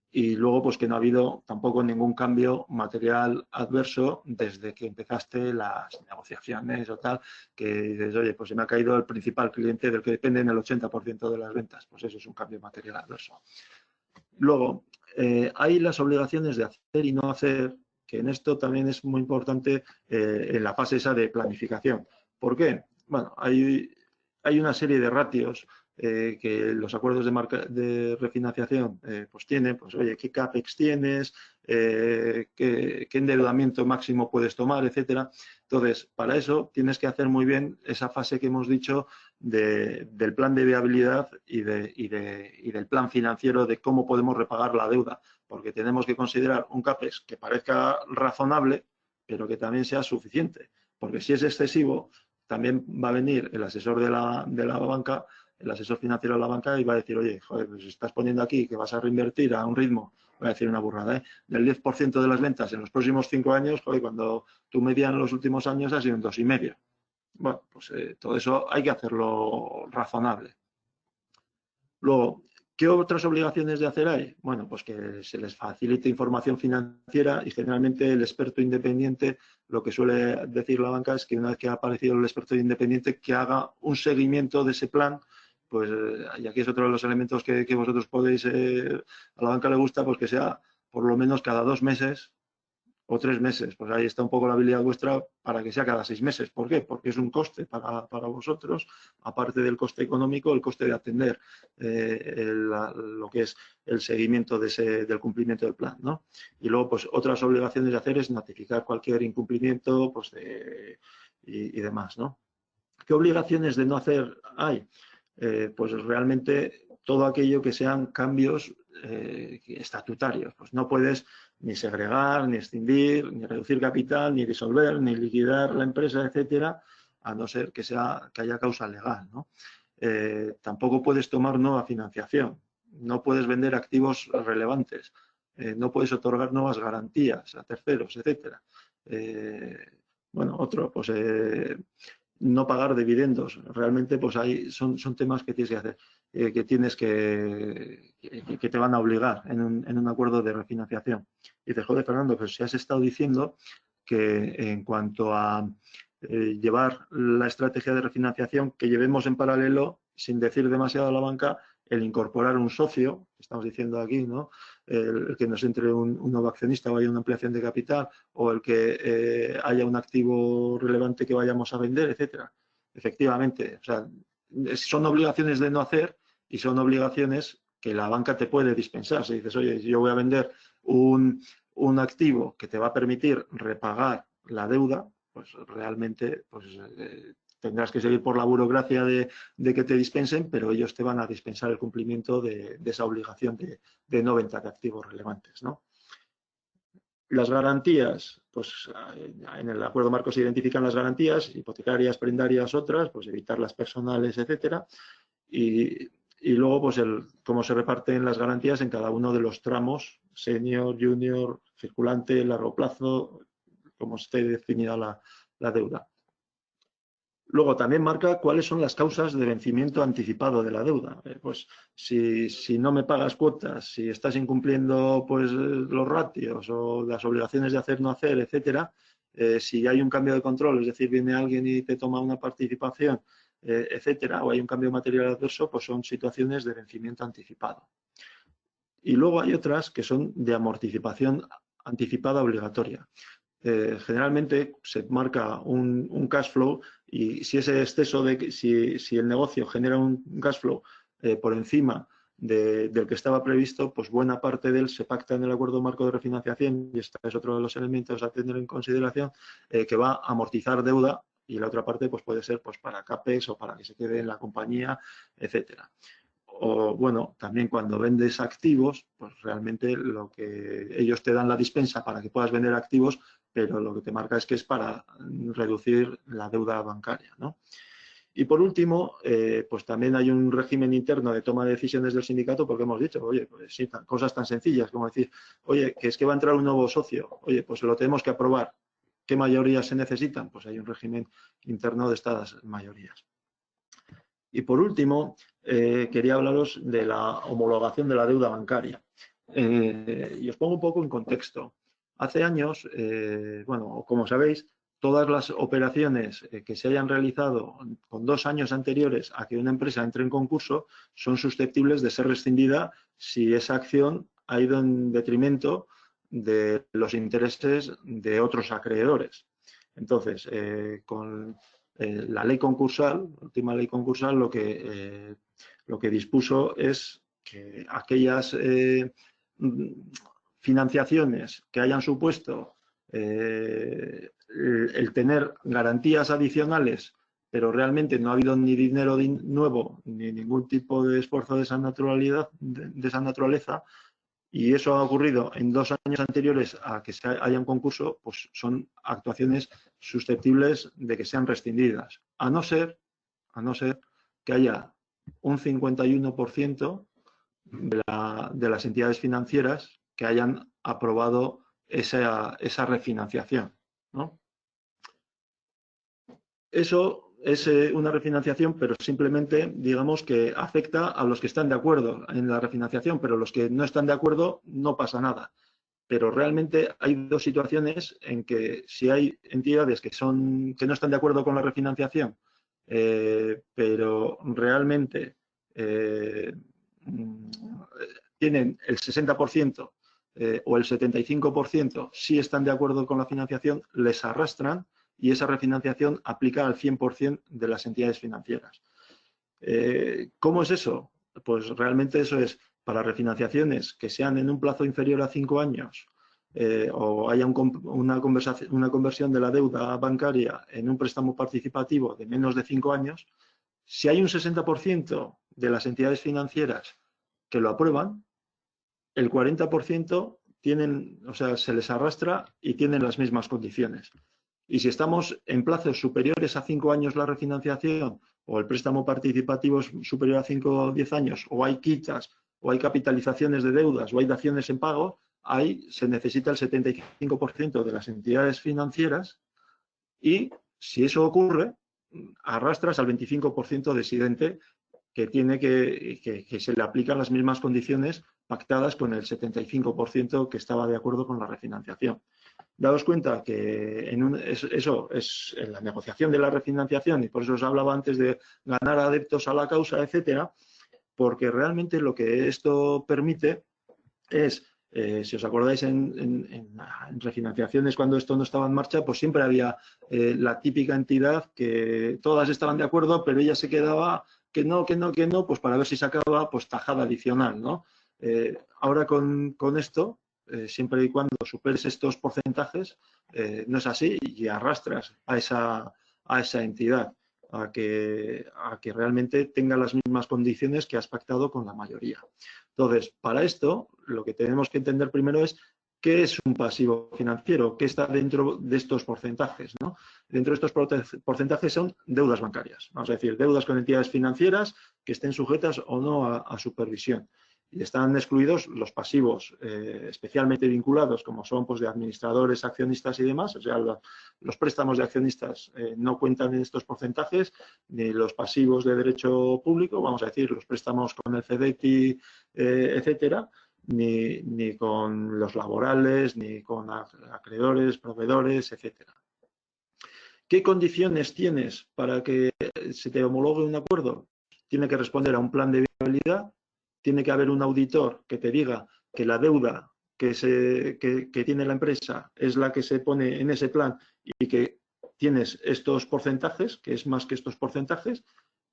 Y luego, pues que no ha habido tampoco ningún cambio material adverso desde que empezaste las negociaciones o tal, que dices, oye, pues se me ha caído el principal cliente del que dependen el 80% de las ventas. Pues eso es un cambio material adverso. Luego, hay las obligaciones de hacer y no hacer, que en esto también es muy importante en la fase esa de planificación. ¿Por qué? Bueno, hay una serie de ratios que los acuerdos de refinanciación pues tienen, pues oye, qué CAPEX tienes, qué endeudamiento máximo puedes tomar, etcétera. Entonces, para eso tienes que hacer muy bien esa fase que hemos dicho del plan de viabilidad y del plan financiero de cómo podemos repagar la deuda, porque tenemos que considerar un CAPEX que parezca razonable, pero que también sea suficiente, porque si es excesivo, también va a venir el asesor de la banca, el asesor financiero de la banca, y va a decir, oye, joder, pues estás poniendo aquí que vas a reinvertir a un ritmo, voy a decir una burrada, del 10% de las ventas en los próximos 5 años, joder, cuando tu media en los últimos años ha sido un 2,5. Bueno, pues todo eso hay que hacerlo razonable. Luego, ¿qué otras obligaciones de hacer hay? Bueno, pues que se les facilite información financiera y generalmente el experto independiente, lo que suele decir la banca es que una vez que ha aparecido el experto independiente, que haga un seguimiento de ese plan, pues, y aquí es otro de los elementos que vosotros podéis, a la banca le gusta, pues que sea por lo menos cada 2 meses o 3 meses, pues ahí está un poco la habilidad vuestra para que sea cada 6 meses. ¿Por qué? Porque es un coste para vosotros, aparte del coste económico, el coste de atender lo que es el seguimiento del cumplimiento del plan, ¿no? Y luego, pues otras obligaciones de hacer es notificar cualquier incumplimiento pues, y demás, ¿no? ¿Qué obligaciones de no hacer hay? Pues realmente todo aquello que sean cambios estatutarios. Pues no puedes ni segregar, ni extinguir, ni reducir capital, ni disolver, ni liquidar la empresa, etcétera, a no ser que haya causa legal, ¿no? Tampoco puedes tomar nueva financiación, no puedes vender activos relevantes, no puedes otorgar nuevas garantías a terceros, etcétera. Bueno, otro, pues no pagar dividendos. Realmente, pues ahí son temas que tienes que hacer, que tienes que te van a obligar en un acuerdo de refinanciación. Y te joder, Fernando, pero si has estado diciendo que en cuanto a llevar la estrategia de refinanciación, que llevemos en paralelo, sin decir demasiado a la banca, el incorporar un socio, estamos diciendo aquí, ¿no? El que nos entre un nuevo accionista o haya una ampliación de capital, o el que haya un activo relevante que vayamos a vender, etcétera. Efectivamente, o sea, son obligaciones de no hacer y son obligaciones que la banca te puede dispensar. Si dices, oye, yo voy a vender un activo que te va a permitir repagar la deuda, pues realmente tendrás que seguir por la burocracia de que te dispensen, pero ellos te van a dispensar el cumplimiento de esa obligación de no venta de activos relevantes, ¿no? Las garantías, pues en el acuerdo marco se identifican las garantías hipotecarias, prendarias, otras, pues evitar las personales, etcétera. Y luego, pues cómo se reparten las garantías en cada uno de los tramos, senior, junior, circulante, largo plazo, como esté definida la deuda. Luego también marca cuáles son las causas de vencimiento anticipado de la deuda. Pues si no me pagas cuotas, si estás incumpliendo pues los ratios o las obligaciones de hacer, no hacer, etcétera, si hay un cambio de control, es decir, viene alguien y te toma una participación, etcétera, o hay un cambio material adverso, pues son situaciones de vencimiento anticipado. Y luego hay otras que son de amortización anticipada obligatoria. Generalmente se marca un cash flow y si ese exceso si el negocio genera un cash flow por encima del que estaba previsto, pues buena parte de él se pacta en el acuerdo marco de refinanciación, y este es otro de los elementos a tener en consideración, que va a amortizar deuda, y la otra parte pues puede ser pues para CAPEX o para que se quede en la compañía, etcétera. O bueno, también cuando vendes activos, pues realmente lo que ellos te dan la dispensa para que puedas vender activos, pero lo que te marca es que es para reducir la deuda bancaria, ¿no? Y por último, pues también hay un régimen interno de toma de decisiones del sindicato, porque hemos dicho, oye, pues sí, cosas tan sencillas como decir, oye, que es que va a entrar un nuevo socio, oye, pues lo tenemos que aprobar. ¿Qué mayorías se necesitan? Pues hay un régimen interno de estas mayorías. Y por último, quería hablaros de la homologación de la deuda bancaria. Y os pongo un poco en contexto. Hace años, bueno, como sabéis, todas las operaciones que se hayan realizado con 2 años anteriores a que una empresa entre en concurso son susceptibles de ser rescindida si esa acción ha ido en detrimento de los intereses de otros acreedores. Entonces, con la ley concursal, la última ley concursal, lo que dispuso es que aquellas financiaciones que hayan supuesto el tener garantías adicionales, pero realmente no ha habido ni dinero nuevo ni ningún tipo de esfuerzo de esa naturaleza, y eso ha ocurrido en 2 años anteriores a que se haya un concurso, pues son actuaciones susceptibles de que sean rescindidas, a no ser que haya un 51% de las entidades financieras que hayan aprobado esa refinanciación, ¿no? Eso es una refinanciación, pero simplemente, digamos, que afecta a los que están de acuerdo en la refinanciación, pero los que no están de acuerdo no pasa nada. Pero realmente hay 2 situaciones en que si hay entidades que no están de acuerdo con la refinanciación, pero realmente tienen el 60% o el 75% sí están de acuerdo con la financiación, les arrastran y esa refinanciación aplica al 100% de las entidades financieras. ¿Cómo es eso? Pues realmente eso es para refinanciaciones que sean en un plazo inferior a 5 años o haya una conversión de la deuda bancaria en un préstamo participativo de menos de 5 años, si hay un 60% de las entidades financieras que lo aprueban, el 40% se les arrastra y tienen las mismas condiciones. Y si estamos en plazos superiores a 5 años la refinanciación o el préstamo participativo es superior a 5 o 10 años, o hay quitas, o hay capitalizaciones de deudas, o hay daciones en pago, ahí se necesita el 75% de las entidades financieras, y si eso ocurre, arrastras al 25% decidente que tiene que se le aplican las mismas condiciones pactadas con el 75% que estaba de acuerdo con la refinanciación. Daos cuenta que eso es en la negociación de la refinanciación, y por eso os hablaba antes de ganar adeptos a la causa, etcétera, porque realmente lo que esto permite es, si os acordáis, en refinanciaciones cuando esto no estaba en marcha, pues siempre había la típica entidad que todas estaban de acuerdo, pero ella se quedaba que no, pues para ver si sacaba pues tajada adicional, ¿no? Ahora con esto, siempre y cuando superes estos porcentajes, no es así y arrastras a esa entidad a que realmente tenga las mismas condiciones que has pactado con la mayoría. Entonces, para esto, lo que tenemos que entender primero es qué es un pasivo financiero, qué está dentro de estos porcentajes, ¿no? Dentro de estos porcentajes son deudas bancarias, vamos a decir, deudas con entidades financieras que estén sujetas o no a supervisión. Y están excluidos los pasivos especialmente vinculados, como son pues, de administradores, accionistas y demás. O sea, los préstamos de accionistas no cuentan en estos porcentajes, ni los pasivos de derecho público, vamos a decir, los préstamos con el CEDETI, etcétera, ni con los laborales, ni con acreedores, proveedores, etcétera. ¿Qué condiciones tienes para que se te homologue un acuerdo? Tiene que responder a un plan de viabilidad. Tiene que haber un auditor que te diga que la deuda que tiene la empresa es la que se pone en ese plan y que tienes estos porcentajes, que es más que estos porcentajes,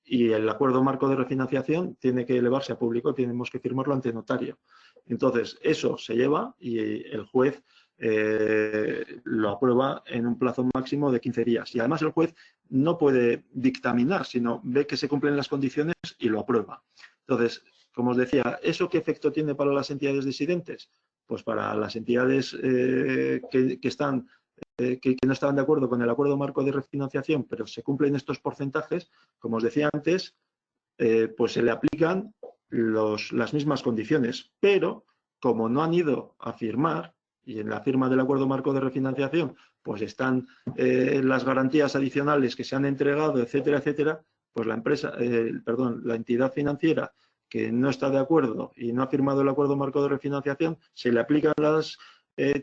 y el acuerdo marco de refinanciación tiene que elevarse a público, tenemos que firmarlo ante notario. Entonces, eso se lleva y el juez lo aprueba en un plazo máximo de 15 días. Y además el juez no puede dictaminar, sino ve que se cumplen las condiciones y lo aprueba. Entonces, como os decía, ¿eso qué efecto tiene para las entidades disidentes? Pues para las entidades que no estaban de acuerdo con el acuerdo marco de refinanciación, pero se cumplen estos porcentajes, como os decía antes, pues se le aplican las mismas condiciones, pero como no han ido a firmar, y en la firma del acuerdo marco de refinanciación, pues están las garantías adicionales que se han entregado, etcétera, etcétera, pues la entidad financiera que no está de acuerdo y no ha firmado el acuerdo marco de refinanciación, se le aplican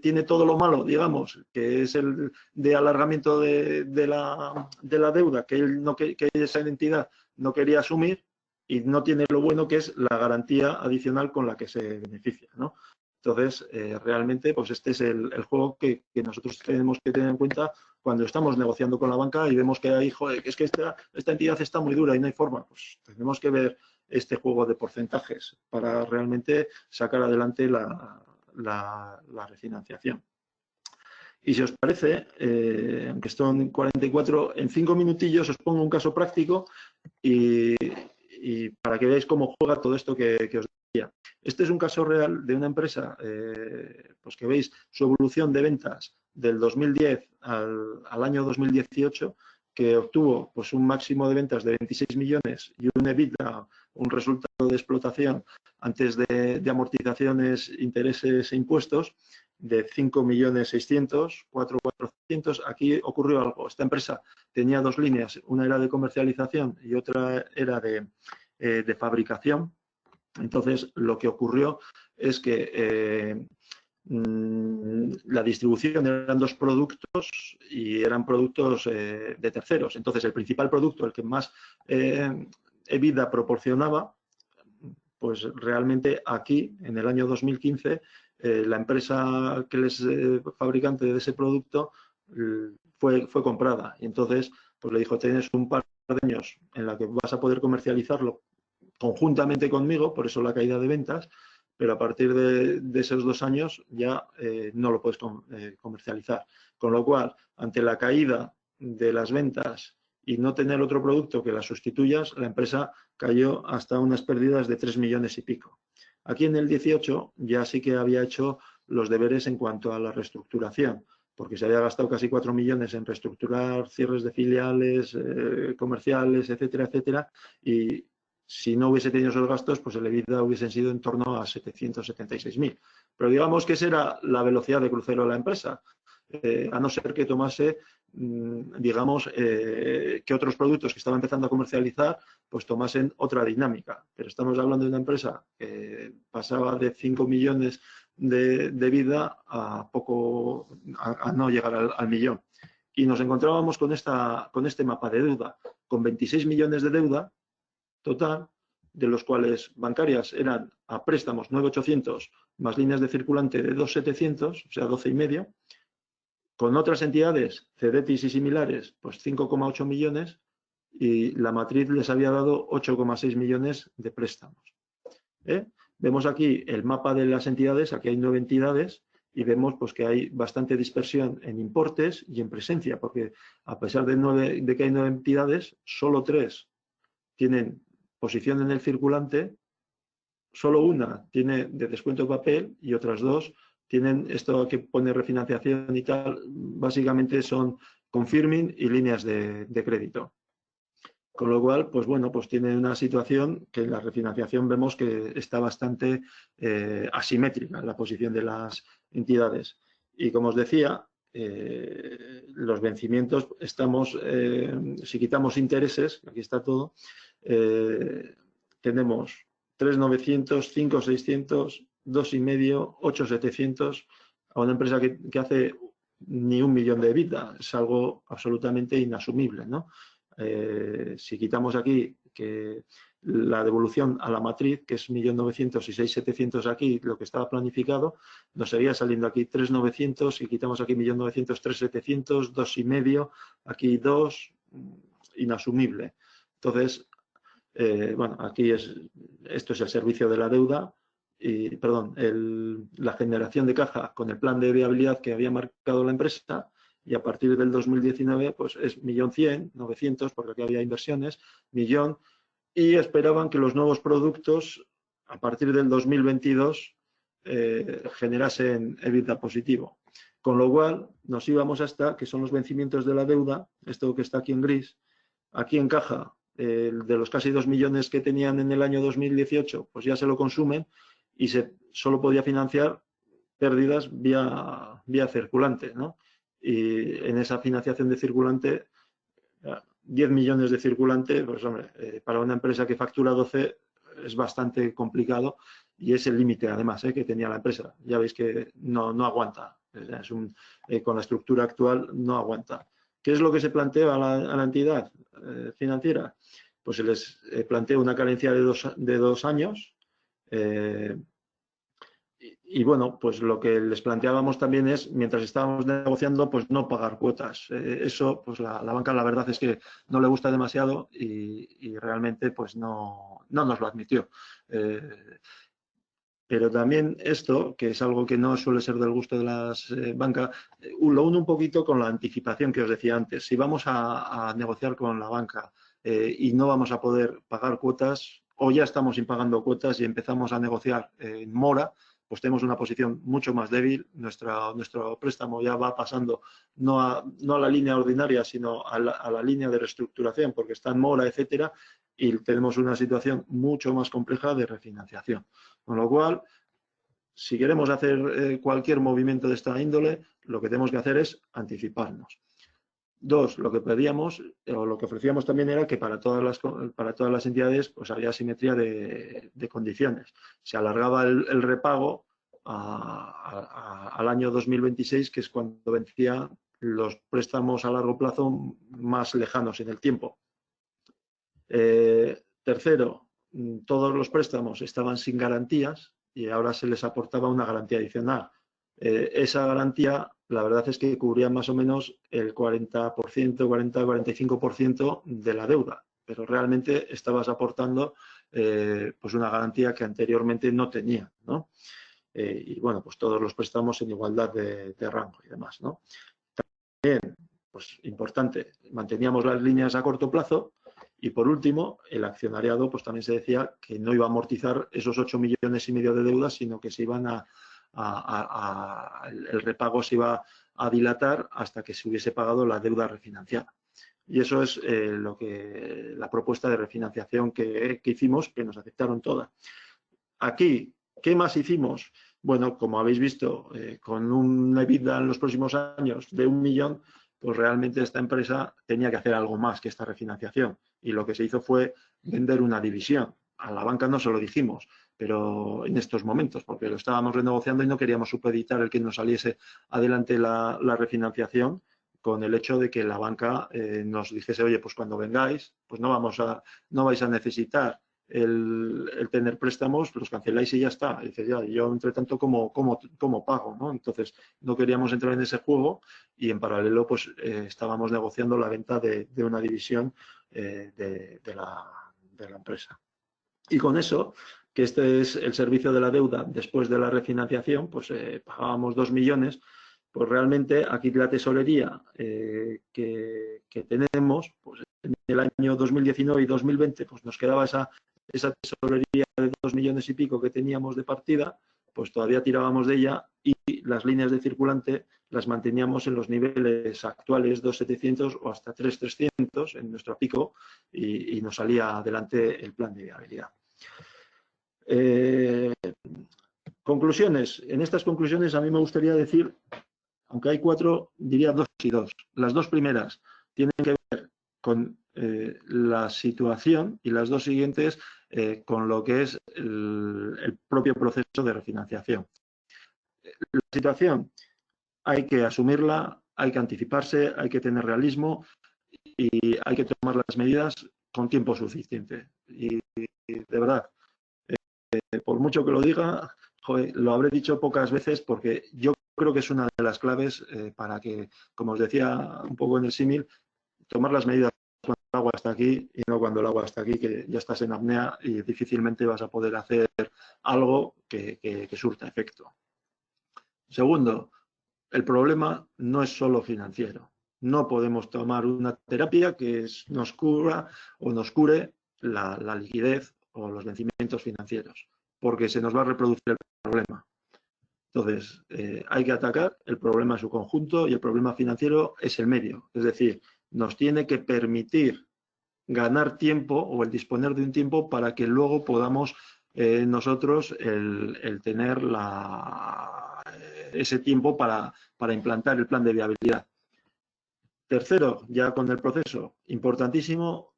tiene todo lo malo, digamos, que es el de alargamiento de la deuda que esa entidad no quería asumir, y no tiene lo bueno que es la garantía adicional con la que se beneficia, ¿no? Entonces, realmente, pues este es el juego que nosotros tenemos que tener en cuenta cuando estamos negociando con la banca y vemos que hay, joder, es que esta entidad está muy dura y no hay forma. Pues tenemos que ver este juego de porcentajes para realmente sacar adelante la refinanciación. Y si os parece, aunque son 44, en 5 minutillos os pongo un caso práctico y para que veáis cómo juega todo esto que os decía. Este es un caso real de una empresa, pues que veis su evolución de ventas del 2010 al año 2018, que obtuvo pues un máximo de ventas de 26 millones y un EBITDA, un resultado de explotación antes de amortizaciones, intereses e impuestos, de 5.600.000, 4.400.000. Aquí ocurrió algo. Esta empresa tenía dos líneas, una era de comercialización y otra era de fabricación. Entonces, lo que ocurrió es que la distribución eran dos productos y eran productos de terceros. Entonces, el principal producto, el que más EBITDA proporcionaba, pues realmente aquí, en el año 2015, la empresa que es fabricante de ese producto fue comprada. Y entonces, pues le dijo, tienes un par de años en la que vas a poder comercializarlo conjuntamente conmigo, por eso la caída de ventas, pero a partir de esos 2 años ya no lo puedes comercializar. Con lo cual, ante la caída de las ventas y no tener otro producto que la sustituyas, la empresa cayó hasta unas pérdidas de 3 millones y pico. Aquí en el 18 ya sí que había hecho los deberes en cuanto a la reestructuración, porque se había gastado casi 4 millones en reestructurar cierres de filiales comerciales, etcétera, etcétera, y si no hubiese tenido esos gastos, pues el EBITDA hubiesen sido en torno a 776.000. Pero digamos que esa era la velocidad de crucero de la empresa, a no ser que tomase, digamos, que otros productos que estaba empezando a comercializar, pues tomasen otra dinámica. Pero estamos hablando de una empresa que pasaba de 5 millones de vida a no llegar al millón. Y nos encontrábamos con este mapa de deuda, con 26 millones de deuda total, de los cuales bancarias eran a préstamos 9.800 más líneas de circulante de 2.700, o sea, 12,5. Con otras entidades, Cedetis y similares, pues 5,8 millones, y la matriz les había dado 8,6 millones de préstamos. Vemos aquí el mapa de las entidades, aquí hay 9 entidades, y vemos pues, que hay bastante dispersión en importes y en presencia, porque a pesar de que hay 9 entidades, solo 3 tienen posición en el circulante, solo una tiene de descuento de papel y otras 2 tienen esto que pone refinanciación y tal, básicamente son confirming y líneas de crédito. Con lo cual, pues bueno, pues tiene una situación que en la refinanciación vemos que está bastante asimétrica la posición de las entidades. Y como os decía, los vencimientos estamos, si quitamos intereses, aquí está todo, tenemos 3.900, 5.600, 2,5, 8.700 a una empresa que hace ni 1 millón de EBITDA. Es algo absolutamente inasumible, ¿no? Si quitamos aquí que la devolución a la matriz, que es 1.900.000 y 6.700 aquí, lo que estaba planificado, nos seguía saliendo aquí 3.900, si quitamos aquí 1.900.000, 3.700, 2,5, aquí 2, inasumible. Entonces, bueno, aquí esto es el servicio de la deuda, y, perdón, la generación de caja con el plan de viabilidad que había marcado la empresa, y a partir del 2019 pues es 1.100.000, 900, porque aquí había inversiones, 1.000.000, y esperaban que los nuevos productos a partir del 2022 generasen EBITDA positivo. Con lo cual nos íbamos hasta, que son los vencimientos de la deuda, esto que está aquí en gris, aquí en caja, de los casi 2 millones que tenían en el año 2018, pues ya se lo consumen y solo podía financiar pérdidas vía circulante, ¿no? Y en esa financiación de circulante, 10 millones de circulante, pues hombre, para una empresa que factura 12 es bastante complicado y es el límite además que tenía la empresa. Ya veis que no aguanta, con la estructura actual no aguanta. ¿Qué es lo que se plantea a la entidad financiera? Pues se les plantea una carencia de 2 años. Y bueno, pues lo que les planteábamos también es, mientras estábamos negociando, pues no pagar cuotas. Eso, pues la banca la verdad es que no le gusta demasiado y realmente pues no nos lo admitió. Pero también esto, que es algo que no suele ser del gusto de las bancas, lo uno un poquito con la anticipación que os decía antes. Si vamos a negociar con la banca y no vamos a poder pagar cuotas, o ya estamos impagando cuotas y empezamos a negociar en mora, pues tenemos una posición mucho más débil. Nuestro préstamo ya va pasando no a la línea ordinaria, sino a la línea de reestructuración, porque está en mora, etcétera, y tenemos una situación mucho más compleja de refinanciación. Con lo cual, si queremos hacer cualquier movimiento de esta índole, lo que tenemos que hacer es anticiparnos. 2, lo que pedíamos o lo que ofrecíamos también era que para todas las entidades pues había simetría de condiciones. Se alargaba el repago al año 2026, que es cuando vencían los préstamos a largo plazo más lejanos en el tiempo. Tercero, todos los préstamos estaban sin garantías y ahora se les aportaba una garantía adicional. Esa garantía, la verdad es que cubría más o menos el 40%, 40-45% de la deuda, pero realmente estabas aportando pues una garantía que anteriormente no tenía, ¿no? Y bueno, pues todos los préstamos en igualdad de rango y demás, ¿no? También, pues importante, manteníamos las líneas a corto plazo. Y por último, el accionariado, pues también se decía que no iba a amortizar esos 8,5 millones de deudas, sino que se iban el repago se iba a dilatar hasta que se hubiese pagado la deuda refinanciada. Y eso es la propuesta de refinanciación que hicimos, que nos aceptaron toda. Aquí, ¿qué más hicimos? Bueno, como habéis visto, con un EBITDA en los próximos años de 1 millón, pues realmente esta empresa tenía que hacer algo más que esta refinanciación. Y lo que se hizo fue vender una división. A la banca no se lo dijimos, pero en estos momentos, porque lo estábamos renegociando y no queríamos supeditar el que nos saliese adelante la refinanciación con el hecho de que la banca nos dijese, oye, pues cuando vengáis, pues no vais a necesitar el tener préstamos, los canceláis y ya está. Y dices, ya, yo entre tanto, ¿cómo pago? ¿No? Entonces, no queríamos entrar en ese juego y en paralelo, pues estábamos negociando la venta de una división de la empresa. Y con eso, que este es el servicio de la deuda después de la refinanciación, pues pagábamos 2 millones, pues realmente aquí la tesorería que tenemos, pues en el año 2019 y 2020, pues nos quedaba esa tesorería de 2 millones y pico que teníamos de partida, pues todavía tirábamos de ella y las líneas de circulante las manteníamos en los niveles actuales, 2.700 o hasta 3.300 en nuestro pico y nos salía adelante el plan de viabilidad. Conclusiones. En estas conclusiones a mí me gustaría decir, aunque hay 4, diría 2 y 2. Las 2 primeras tienen que ver con la situación y las 2 siguientes con lo que es el propio proceso de refinanciación. La situación hay que asumirla, hay que anticiparse, hay que tener realismo y hay que tomar las medidas con tiempo suficiente. Y de verdad, por mucho que lo diga, joder, lo habré dicho pocas veces porque yo creo que es una de las claves para que, como os decía un poco en el símil, tomar las medidas cuando el agua está aquí y no cuando el agua está aquí, que ya estás en apnea y difícilmente vas a poder hacer algo que surta efecto. Segundo, el problema no es solo financiero. No podemos tomar una terapia que nos cura o nos cure la liquidez o los vencimientos financieros, porque se nos va a reproducir el problema. Entonces, hay que atacar el problema en su conjunto y el problema financiero es el medio. Es decir, nos tiene que permitir ganar tiempo o el disponer de un tiempo para que luego podamos nosotros el tener ese tiempo para implantar el plan de viabilidad. Tercero, ya con el proceso, importantísimo,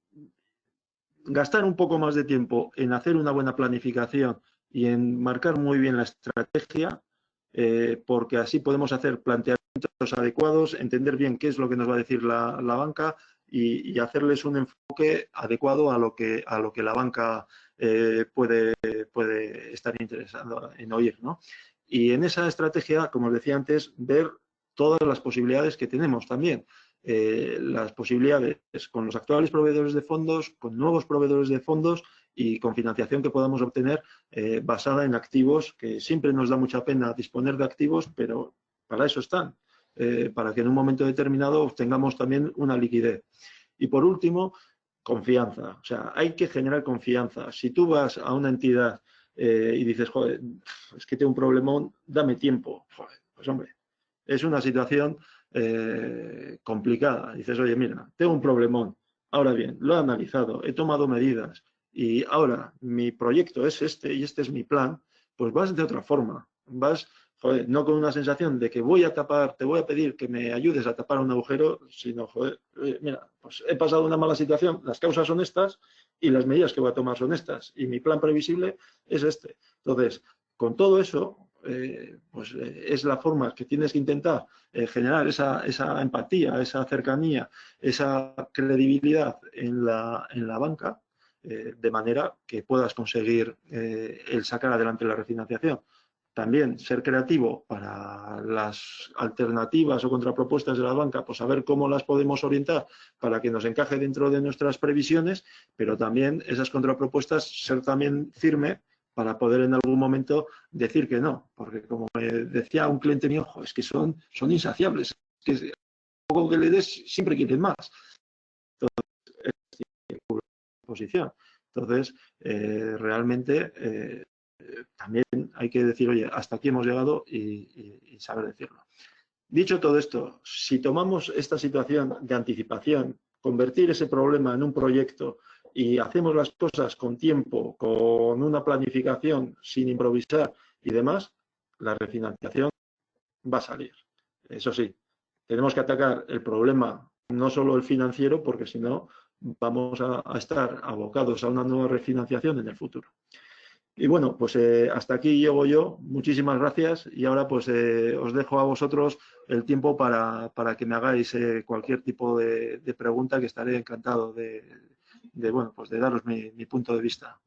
gastar un poco más de tiempo en hacer una buena planificación y en marcar muy bien la estrategia, porque así podemos hacer planteamientos adecuados, entender bien qué es lo que nos va a decir la banca y hacerles un enfoque adecuado a lo que la banca puede estar interesado en oír, ¿no? Y en esa estrategia, como os decía antes, ver todas las posibilidades que tenemos también. Las posibilidades con los actuales proveedores de fondos, con nuevos proveedores de fondos y con financiación que podamos obtener basada en activos, que siempre nos da mucha pena disponer de activos, pero para eso están, para que en un momento determinado obtengamos también una liquidez. Y por último, confianza. O sea, hay que generar confianza. Si tú vas a una entidad y dices, joder, es que tengo un problemón, dame tiempo. Joder, pues hombre, es una situación complicada. Dices, oye, mira, tengo un problemón. Ahora bien, lo he analizado, he tomado medidas y ahora mi proyecto es este y este es mi plan, pues vas de otra forma. Vas, joder, no con una sensación de que voy a tapar, te voy a pedir que me ayudes a tapar un agujero, sino, joder, mira, pues he pasado una mala situación, las causas son estas y las medidas que voy a tomar son estas y mi plan previsible es este. Entonces, con todo eso, es la forma que tienes que intentar generar esa empatía, esa cercanía, esa credibilidad en la banca, de manera que puedas conseguir el sacar adelante la refinanciación. También ser creativo para las alternativas o contrapropuestas de la banca, pues saber cómo las podemos orientar para que nos encaje dentro de nuestras previsiones, pero también esas contrapropuestas ser también firme para poder en algún momento decir que no, porque como me decía un cliente mío, es que son insaciables, es que poco que le des siempre quieren más. Entonces, es posición. Entonces, realmente también hay que decir, oye, hasta aquí hemos llegado y saber decirlo. Dicho todo esto, si tomamos esta situación de anticipación, convertir ese problema en un proyecto y hacemos las cosas con tiempo, con una planificación, sin improvisar y demás, la refinanciación va a salir. Eso sí, tenemos que atacar el problema, no solo el financiero, porque si no vamos a estar abocados a una nueva refinanciación en el futuro. Y bueno, pues hasta aquí llego yo. Muchísimas gracias y ahora pues os dejo a vosotros el tiempo para que me hagáis cualquier tipo de pregunta, que estaré encantado bueno, pues de daros mi punto de vista.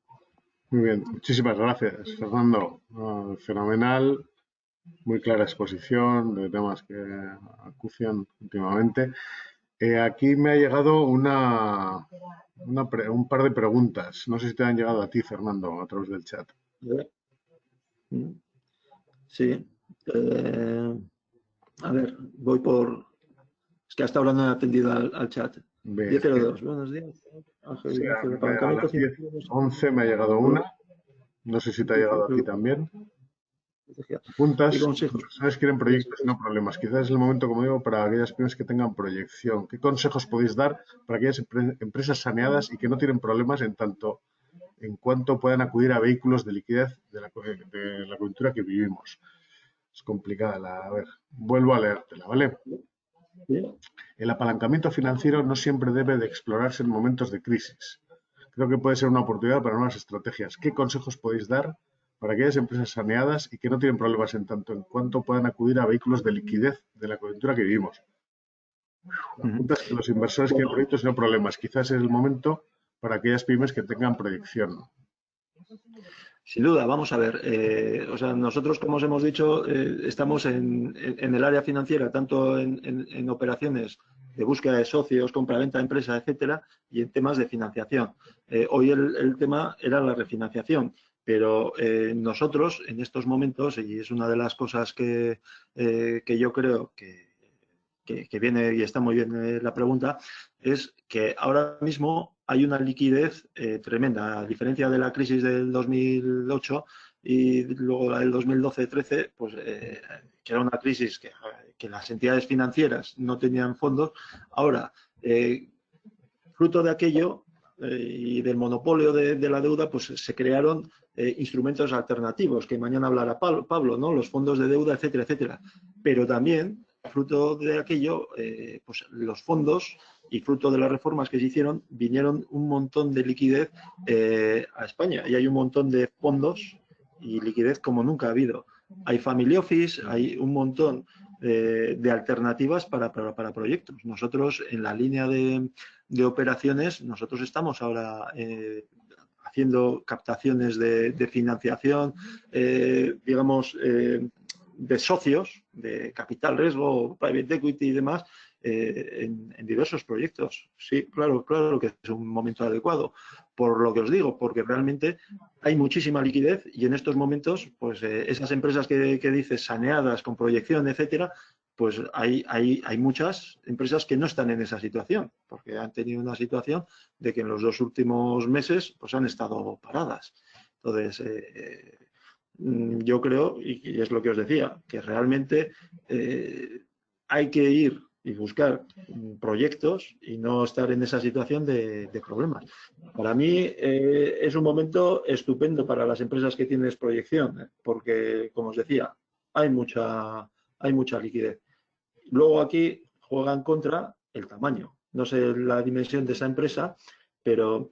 Muy bien, muchísimas gracias, Fernando. Fenomenal, muy clara exposición de temas que acucian últimamente. Aquí me ha llegado un par de preguntas. No sé si te han llegado a ti, Fernando, a través del chat. Sí. A ver, voy por... Es que hasta ahora no he atendido al chat. Ve, 1002, buenos días. sí, Ángel Ignacio, de a apalancamiento las financiero. 10:11 me ha llegado una. No sé si te ha llegado a ti también. ¿Qué Apuntas, consejos? inversores quieren proyectos y no problemas. Quizás es el momento, como digo, para aquellas pymes que tengan proyección. ¿Qué consejos podéis dar para aquellas empresas saneadas y que no tienen problemas en cuanto puedan acudir a vehículos de liquidez de la coyuntura que vivimos? Es complicada. A ver, vuelvo a leértela, ¿vale? ¿Sí? El apalancamiento financiero no siempre debe de explorarse en momentos de crisis. Creo que puede ser una oportunidad para nuevas estrategias. ¿Qué consejos podéis dar para aquellas empresas saneadas y que no tienen problemas en tanto en cuanto puedan acudir a vehículos de liquidez de la coyuntura que vivimos? Apuntas que los inversores quieren Bueno, proyectos y no problemas. Quizás es el momento para aquellas pymes que tengan proyección. sin duda, vamos a ver. O sea, nosotros, como os hemos dicho, estamos en el área financiera, tanto en operaciones de búsqueda de socios, compraventa de empresa, etcétera, y en temas de financiación. Hoy el tema era la refinanciación, pero nosotros en estos momentos, y es una de las cosas que yo creo que viene y está muy bien la pregunta, es que ahora mismo hay una liquidez tremenda, a diferencia de la crisis del 2008 y luego la del 2012-13, pues que era una crisis que las entidades financieras no tenían fondos. Ahora, fruto de aquello y del monopolio de la deuda, pues se crearon instrumentos alternativos, que mañana hablará Pablo, ¿no? Los fondos de deuda, etcétera, etcétera. Pero también, fruto de aquello, pues los fondos y fruto de las reformas que se hicieron, vinieron un montón de liquidez a España y hay un montón de fondos y liquidez como nunca ha habido. Hay family office, hay un montón de alternativas para proyectos. Nosotros en la línea de operaciones, nosotros estamos ahora haciendo captaciones de financiación, digamos, de socios, de capital riesgo, private equity y demás, en diversos proyectos. Sí, claro que es un momento adecuado. Por lo que os digo, porque realmente hay muchísima liquidez y en estos momentos, pues esas empresas que dices saneadas, con proyección, etcétera, pues hay muchas empresas que no están en esa situación, porque han tenido una situación de que en los 2 últimos meses pues han estado paradas. Entonces, yo creo, y es lo que os decía, que realmente hay que ir y buscar proyectos y no estar en esa situación de problemas. Para mí es un momento estupendo para las empresas que tienen proyección, porque, como os decía, hay mucha liquidez. Luego aquí juega en contra el tamaño. No sé la dimensión de esa empresa, pero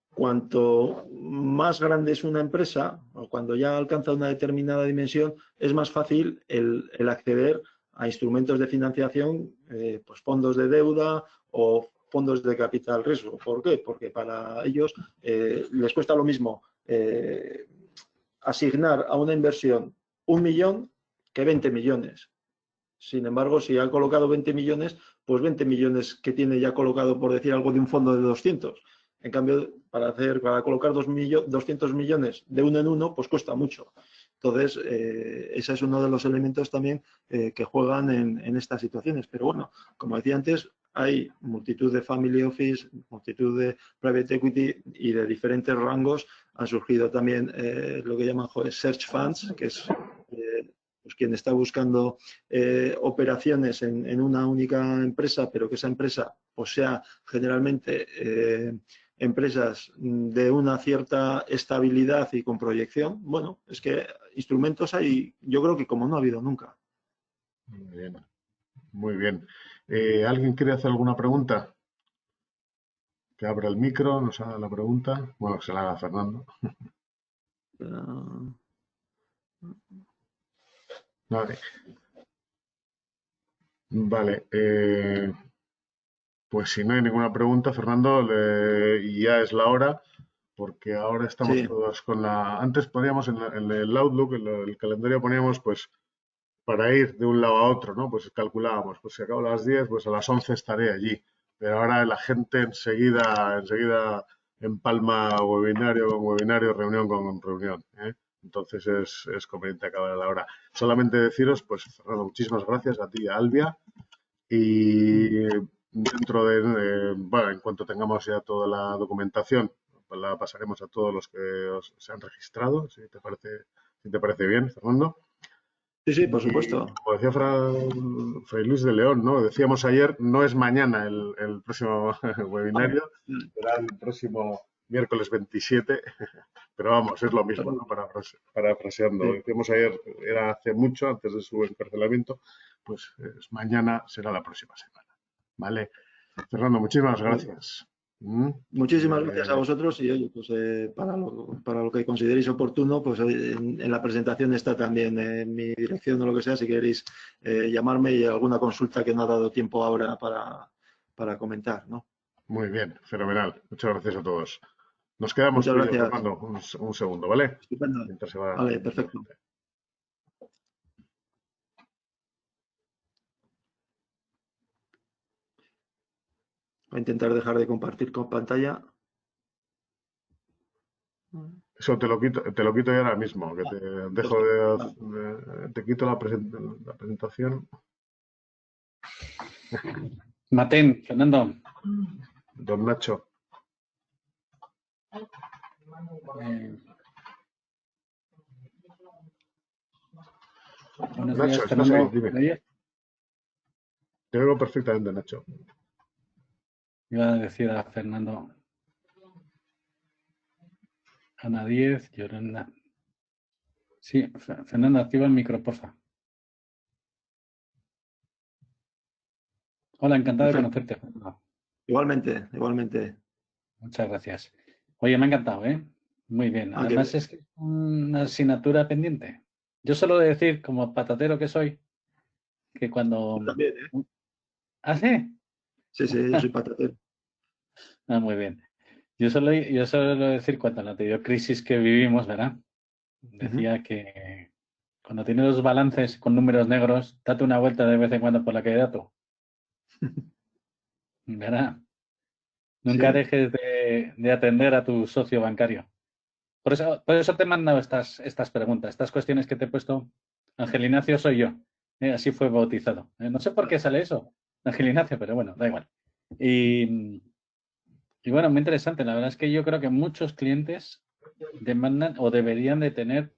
cuanto más grande es una empresa, o cuando ya alcanza una determinada dimensión, es más fácil el acceder a instrumentos de financiación, pues fondos de deuda o fondos de capital riesgo. ¿Por qué? Porque para ellos les cuesta lo mismo asignar a una inversión 1 millón que 20 millones. Sin embargo, si ha colocado 20 millones, pues 20 millones que tiene ya colocado, por decir algo, de un fondo de 200. En cambio, para colocar 200 millones de uno en uno, pues cuesta mucho. Entonces, ese es uno de los elementos también que juegan en estas situaciones. Pero bueno, como decía antes, hay multitud de family office, multitud de private equity y de diferentes rangos. Han surgido también lo que llaman search funds, que es pues quien está buscando operaciones en una única empresa, pero que esa empresa pues sea generalmente empresas de una cierta estabilidad y con proyección. Bueno, es que instrumentos hay, yo creo que como no ha habido nunca. Muy bien, muy bien. ¿Alguien quiere hacer alguna pregunta? que abra el micro, nos haga la pregunta. Bueno, que se la haga Fernando. Vale. Vale. Pues si no hay ninguna pregunta, Fernando, y ya es la hora, porque ahora estamos Sí, todos con la... Antes poníamos en el Outlook, en el calendario poníamos pues para ir de un lado a otro, ¿no? Pues calculábamos, pues si acabo a las 10, pues a las 11 estaré allí. Pero ahora la gente enseguida empalma webinario con webinario, reunión con reunión, ¿eh? Entonces es conveniente acabar a la hora. Solamente deciros, pues Fernando, muchísimas gracias a ti y a Albia. Y dentro bueno, en cuanto tengamos ya toda la documentación, pues la pasaremos a todos los que se han registrado, si te parece bien, Fernando. sí, sí, por Y supuesto. como decía Fray Luis de León, ¿no? Decíamos ayer, no es mañana el próximo webinario, será el próximo miércoles 27, pero vamos, es lo mismo, ¿no? Parafraseando. Sí. Decíamos ayer, era hace mucho, antes de su encarcelamiento, pues mañana será la próxima semana. ¿Vale? Fernando, muchísimas gracias. Muchísimas gracias a vosotros y oye, pues para lo que consideréis oportuno, pues en la presentación está también mi dirección o lo que sea, si queréis llamarme y alguna consulta que no ha dado tiempo ahora para comentar, ¿no? Muy bien, fenomenal. Muchas gracias a todos. Nos quedamos Muchas tú y yo, gracias. Fernando, un segundo, ¿vale? Estupendo. Mientras se va Vale, uniendo la perfecto. gente. Voy a intentar dejar de compartir con pantalla. Eso te lo quito ya ahora mismo, que te dejo Vale. te quito la presentación. Matén, Fernando. Don Nacho. Buenos Nacho, días, estás ahí, Fernando. dime. ¿Me oyes? Te oigo perfectamente, Nacho. Iba a decir a Fernando. Ana 10, Llorenda. Sí, Fernando, activa el micro, porfa. Hola, encantado de Perfecto. conocerte, Fernando. Igualmente, igualmente. Muchas gracias. Oye, me ha encantado, ¿eh? Muy bien. Ah, qué Además bien. es que es una asignatura pendiente. Yo suelo decir, como patatero que soy, que cuando... Yo también, ¿eh? ¿Ah, sí? Sí, sí, yo soy patatero. Ah, muy bien. Yo suelo decir, cuando en la anterior crisis que vivimos, ¿verdad? Decía que cuando tienes los balances con números negros, date una vuelta de vez en cuando por la calle de Dato. ¿Verdad? Nunca Sí. dejes de atender a tu socio bancario. Por eso te he mandado estas preguntas, estas cuestiones que te he puesto. Ángel Ignacio soy yo. Así fue bautizado. No sé por qué sale eso, Ángel Ignacio, pero bueno, da igual. Y bueno, muy interesante. La verdad es que yo creo que muchos clientes demandan o deberían de tener